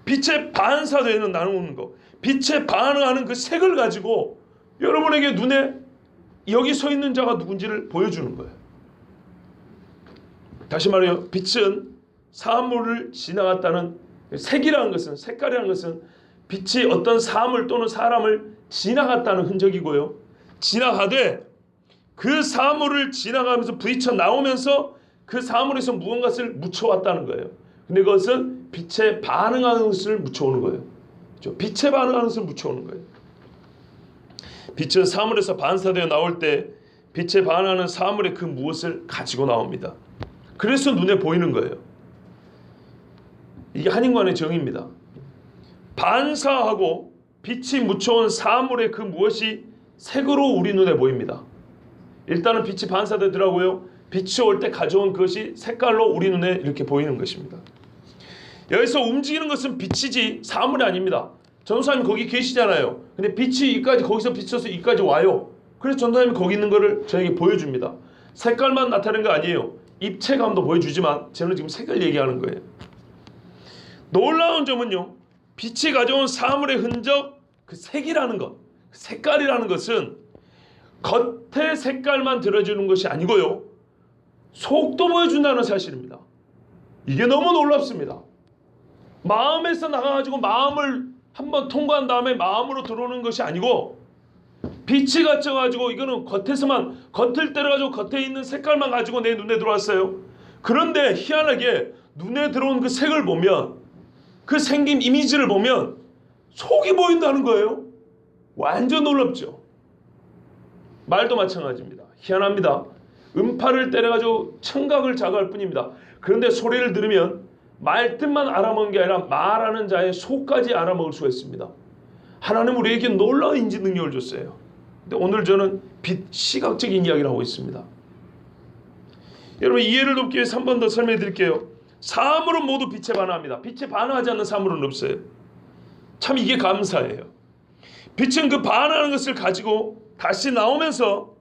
빛에 반사되는 나누는 거, 빛에 반응하는 그 색을 가지고 여러분에게 눈에 여기 서 있는 자가 누군지를 보여주는 거예요. 다시 말해요. 빛은 사물을 지나갔다는, 색이라는 것은, 색깔이라는 것은 빛이 어떤 사물 또는 사람을 지나갔다는 흔적이고요. 지나가되 그 사물을 지나가면서 부딪혀 나오면서 그 사물에서 무언가를 묻혀왔다는 거예요. 근데 그것은 빛에 반응하는 것을 묻혀오는 거예요. 그렇죠? 빛에 반응하는 것을 묻혀오는 거예요. 빛은 사물에서 반사되어 나올 때 빛에 반응하는 사물의 그 무엇을 가지고 나옵니다. 그래서 눈에 보이는 거예요. 이게 한인관의 정의입니다. 반사하고 빛이 묻혀온 사물의 그 무엇이 색으로 우리 눈에 보입니다. 일단은 빛이 반사되더라고요. 빛이 올 때 가져온 그것이 색깔로 우리 눈에 이렇게 보이는 것입니다. 여기서 움직이는 것은 빛이지 사물이 아닙니다. 전도사님 거기 계시잖아요. 근데 빛이 이까지 거기서 비쳐서 이까지 와요. 그래서 전도사님이 거기 있는 거를 저에게 보여줍니다. 색깔만 나타내는 거 아니에요. 입체감도 보여주지만 저는 지금 색을 얘기하는 거예요. 놀라운 점은요, 빛이 가져온 사물의 흔적, 그 색이라는 것, 색깔이라는 것은 겉의 색깔만 들어주는 것이 아니고요, 속도 보여준다는 사실입니다. 이게 너무 놀랍습니다. 마음에서 나가가지고 마음을 한번 통과한 다음에 마음으로 들어오는 것이 아니고, 빛이 갇혀가지고 이거는 겉에서만, 겉을 때려가지고 겉에 있는 색깔만 가지고 내 눈에 들어왔어요. 그런데 희한하게 눈에 들어온 그 색을 보면, 그 생긴 이미지를 보면 속이 보인다는 거예요. 완전 놀랍죠. 말도 마찬가지입니다. 희한합니다. 음파를 때려가지고 청각을 자극할 뿐입니다. 그런데 소리를 들으면 말뜻만 알아먹는 게 아니라 말하는 자의 속까지 알아먹을 수가 있습니다. 하나님 우리에게 놀라운 인지 능력을 줬어요. 근데 오늘 저는 빛, 시각적인 이야기를 하고 있습니다. 여러분 이해를 돕기 위해서 한 번 더 설명해 드릴게요. 사물은 모두 빛에 반응합니다. 빛에 반응하지 않는 사물은 없어요. 참 이게 감사해요. 빛은 그 반응하는 것을 가지고 다시 나오면서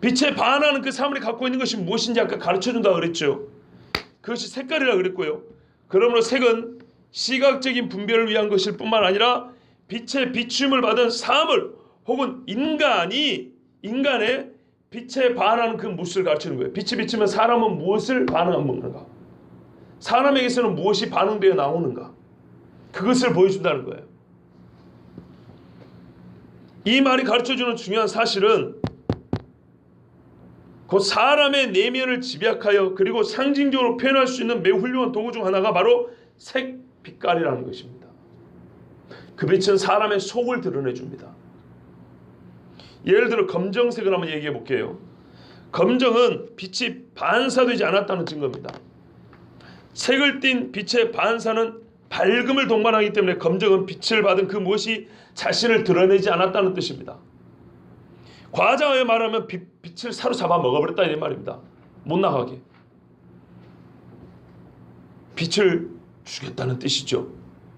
빛에 반응하는 그 사물이 갖고 있는 것이 무엇인지 아까 가르쳐준다고 그랬죠. 그것이 색깔이라고 그랬고요. 그러므로 색은 시각적인 분별을 위한 것일 뿐만 아니라 빛의 비춤을 받은 사물 혹은 인간의 빛에 반응하는 그 무엇을 가르치는 거예요. 빛이 비추면 사람은 무엇을 반응하는가, 사람에게서는 무엇이 반응되어 나오는가, 그것을 보여준다는 거예요. 이 말이 가르쳐주는 중요한 사실은 곧 사람의 내면을 집약하여 그리고 상징적으로 표현할 수 있는 매우 훌륭한 도구 중 하나가 바로 색, 빛깔이라는 것입니다. 그 빛은 사람의 속을 드러내줍니다. 예를 들어 검정색을 한번 얘기해 볼게요. 검정은 빛이 반사되지 않았다는 증거입니다. 색을 띤 빛의 반사는 밝음을 동반하기 때문에 검정은 빛을 받은 그 무엇이 자신을 드러내지 않았다는 뜻입니다. 과장하여 말하면 빛을 사로잡아 먹어버렸다 이 말입니다. 못 나가게. 빛을 주겠다는 뜻이죠.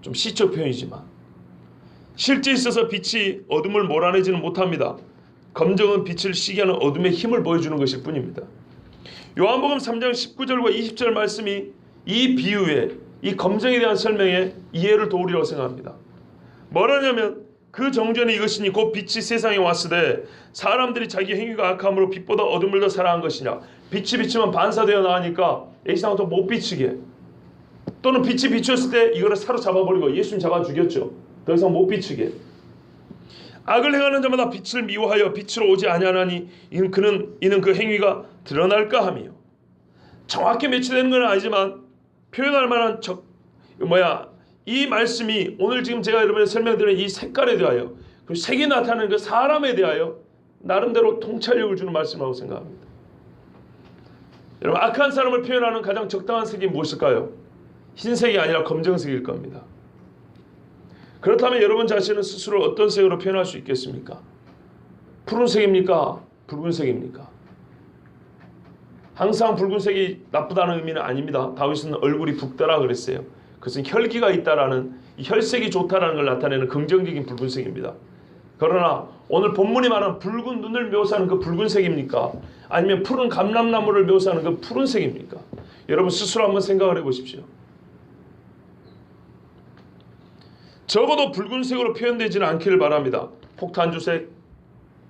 좀 시적 표현이지만 실제 있어서 빛이 어둠을 몰아내지는 못합니다. 검정은 빛을 시게 하는 어둠의 힘을 보여주는 것일 뿐입니다. 요한복음 3장 19절과 20절 말씀이 이 비유에, 이 검정에 대한 설명에 이해를 도우리라고 생각합니다. 뭐라냐면 그 정전이 이것이니 곧 빛이 세상에 왔으되 사람들이 자기 행위가 악함으로 빛보다 어둠을 더 사랑한 것이냐. 빛이 비추면 반사되어 나가니까 이상부터 못 비추게, 또는 빛이 비추었을 때 이거를 사로잡아버리고 예수님 잡아 죽였죠. 더 이상 못 비추게. 악을 행하는 자마다 빛을 미워하여 빛으로 오지 아니하나니 이는 그 행위가 드러날까 하며. 정확히 매치되는 건 아니지만 표현할 만한 이 말씀이 오늘 지금 제가 여러분에 설명드린 이 색깔에 대하여, 그 색이 나타나는 그 사람에 대하여 나름대로 통찰력을 주는 말씀이라고 생각합니다. 여러분 악한 사람을 표현하는 가장 적당한 색이 무엇일까요? 흰색이 아니라 검정색일 겁니다. 그렇다면 여러분 자신은 스스로 어떤 색으로 표현할 수 있겠습니까? 푸른색입니까? 붉은색입니까? 항상 붉은색이 나쁘다는 의미는 아닙니다. 다윗은 얼굴이 붉다라 그랬어요. 그것은 혈기가 있다라는, 이 혈색이 좋다라는 걸 나타내는 긍정적인 붉은색입니다. 그러나 오늘 본문이 말하는 붉은 눈을 묘사하는 그 붉은색입니까? 아니면 푸른 감람나무를 묘사하는 그 푸른색입니까? 여러분 스스로 한번 생각을 해보십시오. 적어도 붉은색으로 표현되지는 않기를 바랍니다. 폭탄주색,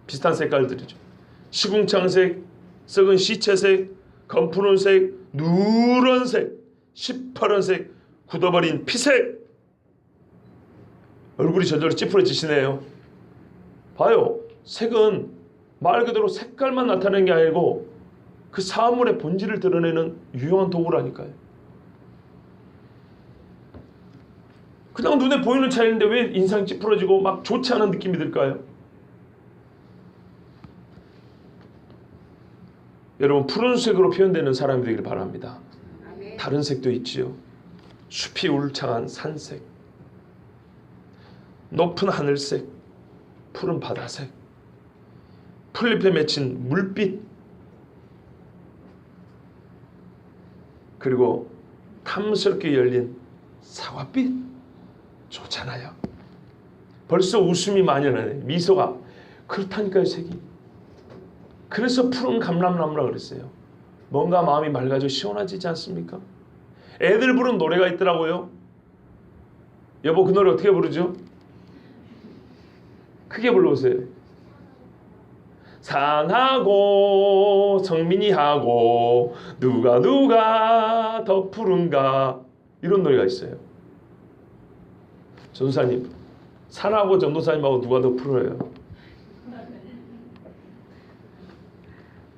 비슷한 색깔들이죠. 시궁창색, 썩은 시체색, 검푸른색, 누런색, 시퍼런색, 굳어버린 피색. 얼굴이 저절로 찌푸려지시네요. 봐요. 색은 말 그대로 색깔만 나타내는 게 아니고 그 사물의 본질을 드러내는 유용한 도구라니까요. 그냥 눈에 보이는 차이인데 왜 인상이 찌푸러지고 막 좋지 않은 느낌이 들까요? 여러분 푸른색으로 표현되는 사람이 되길 바랍니다. 다른 색도 있지요. 숲이 울창한 산색, 높은 하늘색, 푸른 바다색, 풀잎에 맺힌 물빛, 그리고 탐스럽게 열린 사과빛, 좋잖아요. 벌써 웃음이 만연하네. 미소가. 그렇다니까요, 색이. 그래서 푸른 감람나무라 그랬어요. 뭔가 마음이 맑아져 시원해지지 않습니까? 애들 부른 노래가 있더라고요. 여보, 그 노래 어떻게 부르죠? 크게 불러보세요. 산하고 성민이하고 누가 더 푸른가, 이런 노래가 있어요. 전도사님, 산하고 전도사님하고 누가 더 푸르요?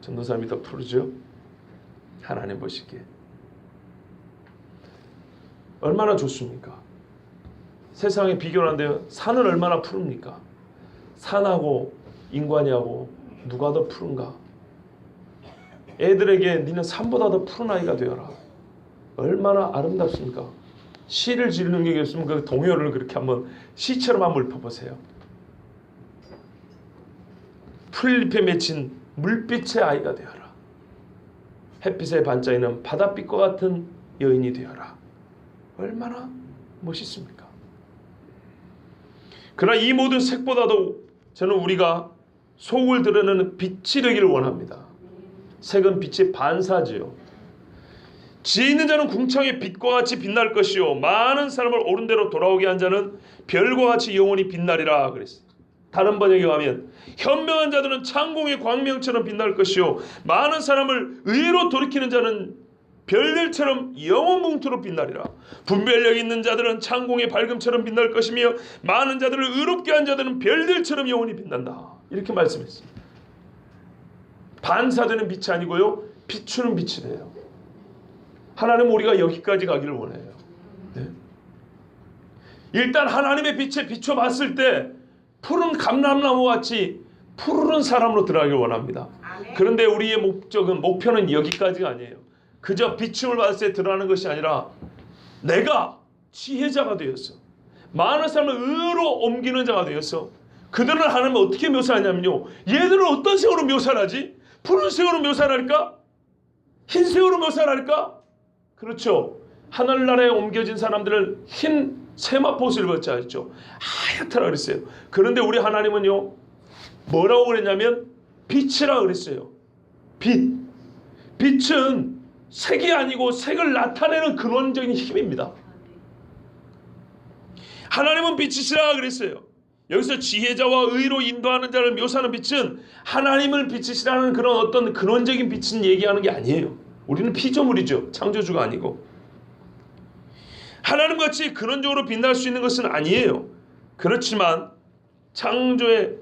전도사님이 더 푸르죠? 하나님 보시기에 얼마나 좋습니까? 세상에 비교를 하는데요, 산은 얼마나 푸릅니까? 산하고 인간이하고 누가 더 푸른가? 애들에게 니는 산보다 더 푸른 아이가 되어라. 얼마나 아름답습니까? 시를 지르는 게 없으면 그 동요를 그렇게 한번 시처럼 한번 읊어보세요. 풀잎에 맺힌 물빛의 아이가 되어라. 햇빛에 반짝이는 바닷빛과 같은 여인이 되어라. 얼마나 멋있습니까? 그러나 이 모든 색보다도 저는 우리가 속을 드러내는 빛이 되기를 원합니다. 색은 빛의 반사지요. 지혜 있는 자는 궁창의 빛과 같이 빛날 것이요 많은 사람을 옳은 대로 돌아오게 한 자는 별과 같이 영원히 빛나리라 그랬어요. 다른 번역에 가면 현명한 자들은 창공의 광명처럼 빛날 것이요 많은 사람을 의로 돌이키는 자는 별들처럼 영원뭉토록 빛나리라. 분별력 있는 자들은 창공의 밝음처럼 빛날 것이며 많은 자들을 의롭게 한 자들은 별들처럼 영원히 빛난다. 이렇게 말씀했어요. 반사되는 빛이 아니고요, 비추는 빛이 돼요. 하나님은 우리가 여기까지 가기를 원해요. 네? 일단 하나님의 빛에 비춰봤을 때 푸른 감람나무 같이 푸르른 사람으로 들어가길 원합니다. 그런데 우리의 목표는 여기까지가 아니에요. 그저 비춤을 받을 때 드러나는 것이 아니라 내가 지혜자가 되었어. 많은 사람을 의로 옮기는 자가 되었어. 그들은 하나님을 어떻게 묘사하냐면요, 얘들은 어떤 색으로 묘사를 하지? 푸른색으로 묘사를 할까? 흰색으로 묘사를 할까? 그렇죠. 하늘나라에 옮겨진 사람들은 흰 세마포옷을 입었지 않죠. 하얗다라 그랬어요. 그런데 우리 하나님은요, 뭐라고 그랬냐면 빛이라 그랬어요. 빛. 빛은 색이 아니고 색을 나타내는 근원적인 힘입니다. 하나님은 빛이시라 그랬어요. 여기서 지혜자와 의로 인도하는 자를 묘사하는 빛은 하나님을 빛이시라는 그런 어떤 근원적인 빛은 얘기하는 게 아니에요. 우리는 피조물이죠. 창조주가 아니고. 하나님같이 근원적으로 빛날 수 있는 것은 아니에요. 그렇지만 창조의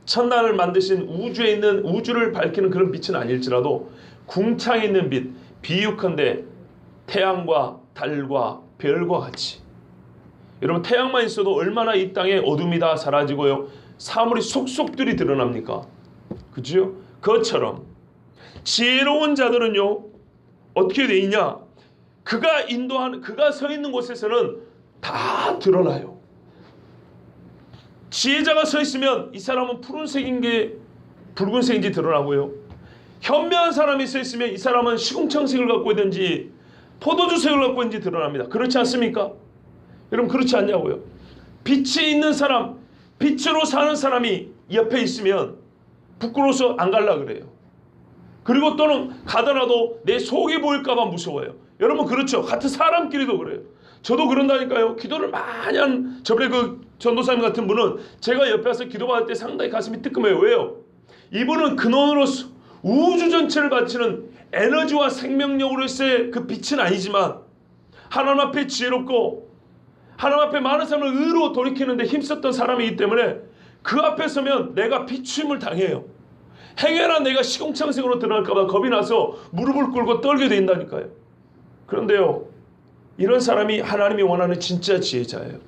천단을 만드신 우주에 있는, 우주를 밝히는 그런 빛은 아닐지라도 궁창에 있는 빛, 비유컨대 태양과 달과 별과 같이. 여러분, 태양만 있어도 얼마나 이 땅에 어둠이 다 사라지고요, 사물이 속속들이 드러납니까? 그죠? 그것처럼 지혜로운 자들은요, 어떻게 돼 있냐? 그가 인도하는, 그가 서 있는 곳에서는 다 드러나요. 지혜자가 서 있으면 이 사람은 푸른색인 게 붉은색인지 드러나고요, 현명한 사람이 서 있으면 이 사람은 시궁창색을 갖고 있든지 포도주색을 갖고 있는지 드러납니다. 그렇지 않습니까? 여러분, 그렇지 않냐고요? 빛이 있는 사람, 빛으로 사는 사람이 옆에 있으면 부끄러워서 안 갈라 그래요. 그리고 또는 가더라도 내 속이 보일까봐 무서워요. 여러분, 그렇죠. 같은 사람끼리도 그래요. 저도 그런다니까요. 기도를 많이 한 저번에 그 전도사님 같은 분은 제가 옆에 와서 기도받을 때 상당히 가슴이 뜨끔해요. 왜요? 이분은 근원으로서 우주 전체를 바치는 에너지와 생명력으로서의 그 빛은 아니지만 하나님 앞에 지혜롭고 하나님 앞에 많은 사람을 의로 돌이키는데 힘썼던 사람이기 때문에 그 앞에 서면 내가 비추임을 당해요. 행여나 내가 시궁창색으로 드러날까봐 겁이 나서 무릎을 꿇고 떨게 된다니까요. 그런데요, 이런 사람이 하나님이 원하는 진짜 지혜자예요.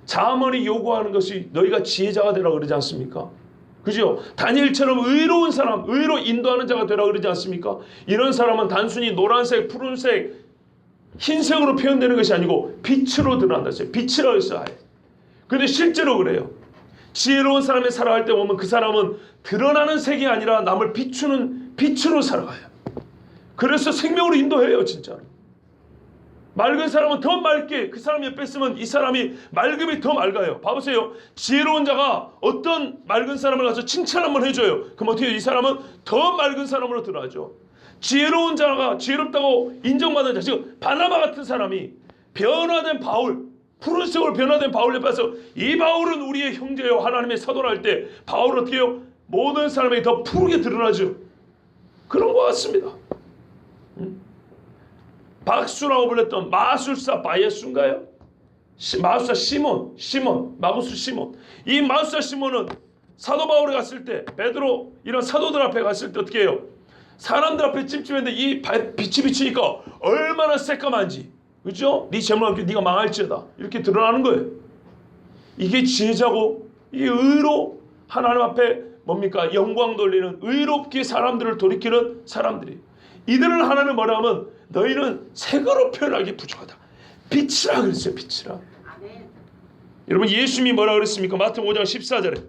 자문이 요구하는 것이 너희가 지혜자가 되라 그러지 않습니까? 그죠? 다니엘처럼 의로운 사람, 의로 인도하는 자가 되라 그러지 않습니까? 이런 사람은 단순히 노란색, 푸른색, 흰색으로 표현되는 것이 아니고 빛으로 드러난다 했어요. 빛이라고 했어요. 근데 실제로 그래요. 지혜로운 사람이 살아갈 때 보면 그 사람은 드러나는 색이 아니라 남을 비추는 빛으로 살아가요. 그래서 생명으로 인도해요, 진짜로. 맑은 사람은 더 맑게, 그 사람 옆에 있으면 이 사람이 맑음이 더 맑아요. 봐보세요. 지혜로운 자가 어떤 맑은 사람을 가서 칭찬 한번 해줘요. 그럼 어떻게 해요? 이 사람은 더 맑은 사람으로 드러나죠. 지혜로운 자가 지혜롭다고 인정받는 자, 지금 바나바 같은 사람이 변화된 바울, 푸른색으로 변화된 바울 옆에 서 이 바울은 우리의 형제요 하나님의 사도라 할 때 바울은 어떻게 해요? 모든 사람에게 더 푸르게 드러나죠. 그런 것 같습니다. 박수라고 불렸던 마술사 바예수인가요? 마술사 시몬, 마구수 시몬. 이 마술사 시몬은 사도 바울에 갔을 때, 베드로 이런 사도들 앞에 갔을 때 어떻게 해요? 사람들 앞에 찜찜했는데 이 빛이 비치니까 얼마나 새까만지, 그죠? 네 재물과 함께 네가 망할지어다, 이렇게 드러나는 거예요. 이게 지혜자고, 이게 의로 하나님 앞에 뭡니까? 영광 돌리는, 의롭게 사람들을 돌이키는 사람들이. 이들을 하나님 뭐라 하면 너희는 색으로 표현하기 부족하다. 빛이라 그랬어요. 빛이라. 아멘. 여러분 예수님이 뭐라 그랬습니까? 마태복음 5장 14절에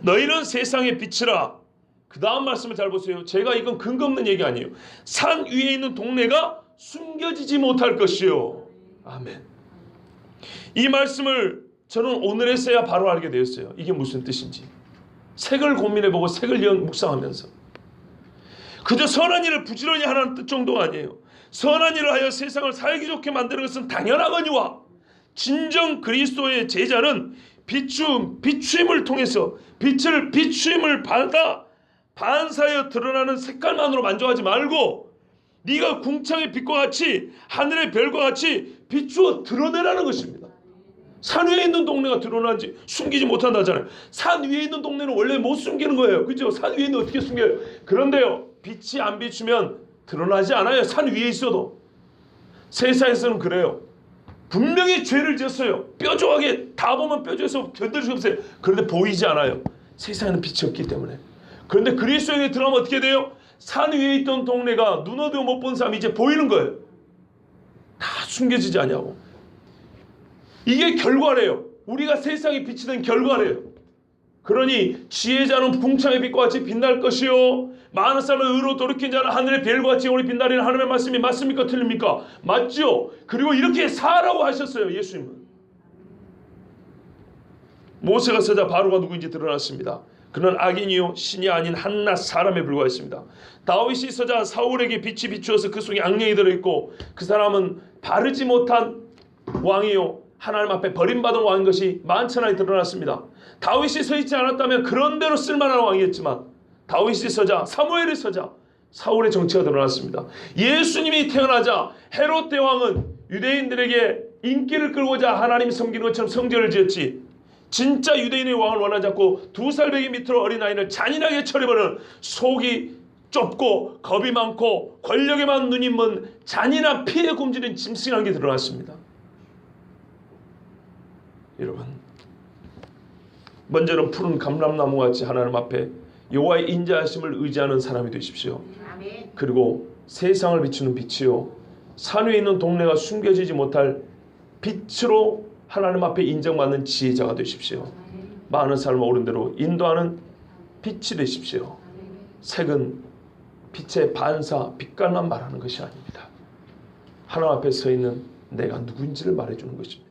너희는 세상의 빛이라. 그 다음 말씀을 잘 보세요. 제가 이건 근거 없는 얘기 아니에요. 산 위에 있는 동네가 숨겨지지 못할 것이요. 아멘. 이 말씀을 저는 오늘 했어야 바로 알게 되었어요. 이게 무슨 뜻인지. 색을 고민해보고 색을 묵상하면서 그저 선한 일을 부지런히 하라는 뜻 정도가 아니에요. 선한 일을 하여 세상을 살기 좋게 만드는 것은 당연하거니와 진정 그리스도의 제자는 비추임을 통해서 비추임을 받아 반사하여 드러나는 색깔만으로 만족하지 말고 네가 궁창의 빛과 같이 하늘의 별과 같이 비추어 드러내라는 것입니다. 산 위에 있는 동네가 드러나지 숨기지 못한다잖아요. 산 위에 있는 동네는 원래 못 숨기는 거예요. 그죠? 산 위에 있는 어떻게 숨겨요? 그런데요, 빛이 안 비추면 드러나지 않아요. 산 위에 있어도. 세상에서는 그래요. 분명히 죄를 지었어요. 뾰족하게 다 보면 뾰족해서 견딜 수 없어요. 그런데 보이지 않아요. 세상에는 빛이 없기 때문에. 그런데 그리스도인에 들어가면 어떻게 돼요? 산 위에 있던 동네가 눈어도 못 본 사람이 이제 보이는 거예요. 다 숨겨지지 않냐고. 이게 결과래요. 우리가 세상에 비치는 결과래요. 그러니 지혜자는 궁창의 빛과 같이 빛날 것이요 많은 사람을 의로 돌이킨 자는 하늘의 별과 같이 오래 빛나리는 하나님의 말씀이 맞습니까? 틀립니까? 맞죠? 그리고 이렇게 살라고 하셨어요. 예수님은. 모세가 서자 바로가 누구인지 드러났습니다. 그는 악인이요 신이 아닌 한낱 사람에 불과했습니다. 다윗이 서자 사울에게 빛이 비추어서 그 속에 악령이 들어있고 그 사람은 바르지 못한 왕이요 하나님 앞에 버림받은 왕인 것이 만천하에 드러났습니다. 다윗이 서 있지 않았다면 그런대로 쓸만한 왕이었지만 다윗이 서자 사무엘이 서자 사울의 정치가 드러났습니다. 예수님이 태어나자 헤롯 대왕은 유대인들에게 인기를 끌고자 하나님 섬기는 것처럼 성전을 지었지 진짜 유대인의 왕을 원하지 않고 2살 배기 밑으로 어린아이를 잔인하게 처리하는 속이 좁고 겁이 많고 권력에만 눈이 먼 잔인한 피해 굶주린 짐승이라는 게 드러났습니다. 여러분, 먼저는 푸른 감람나무같이 하나님 앞에 여호와의 인자하심을 의지하는 사람이 되십시오. 그리고 세상을 비추는 빛이요 산 위에 있는 동네가 숨겨지지 못할 빛으로 하나님 앞에 인정받는 지혜자가 되십시오. 많은 사람을 옳은 대로 인도하는 빛이 되십시오. 색은 빛의 반사, 빛깔만 말하는 것이 아닙니다. 하나님 앞에 서 있는 내가 누구인지를 말해주는 것입니다.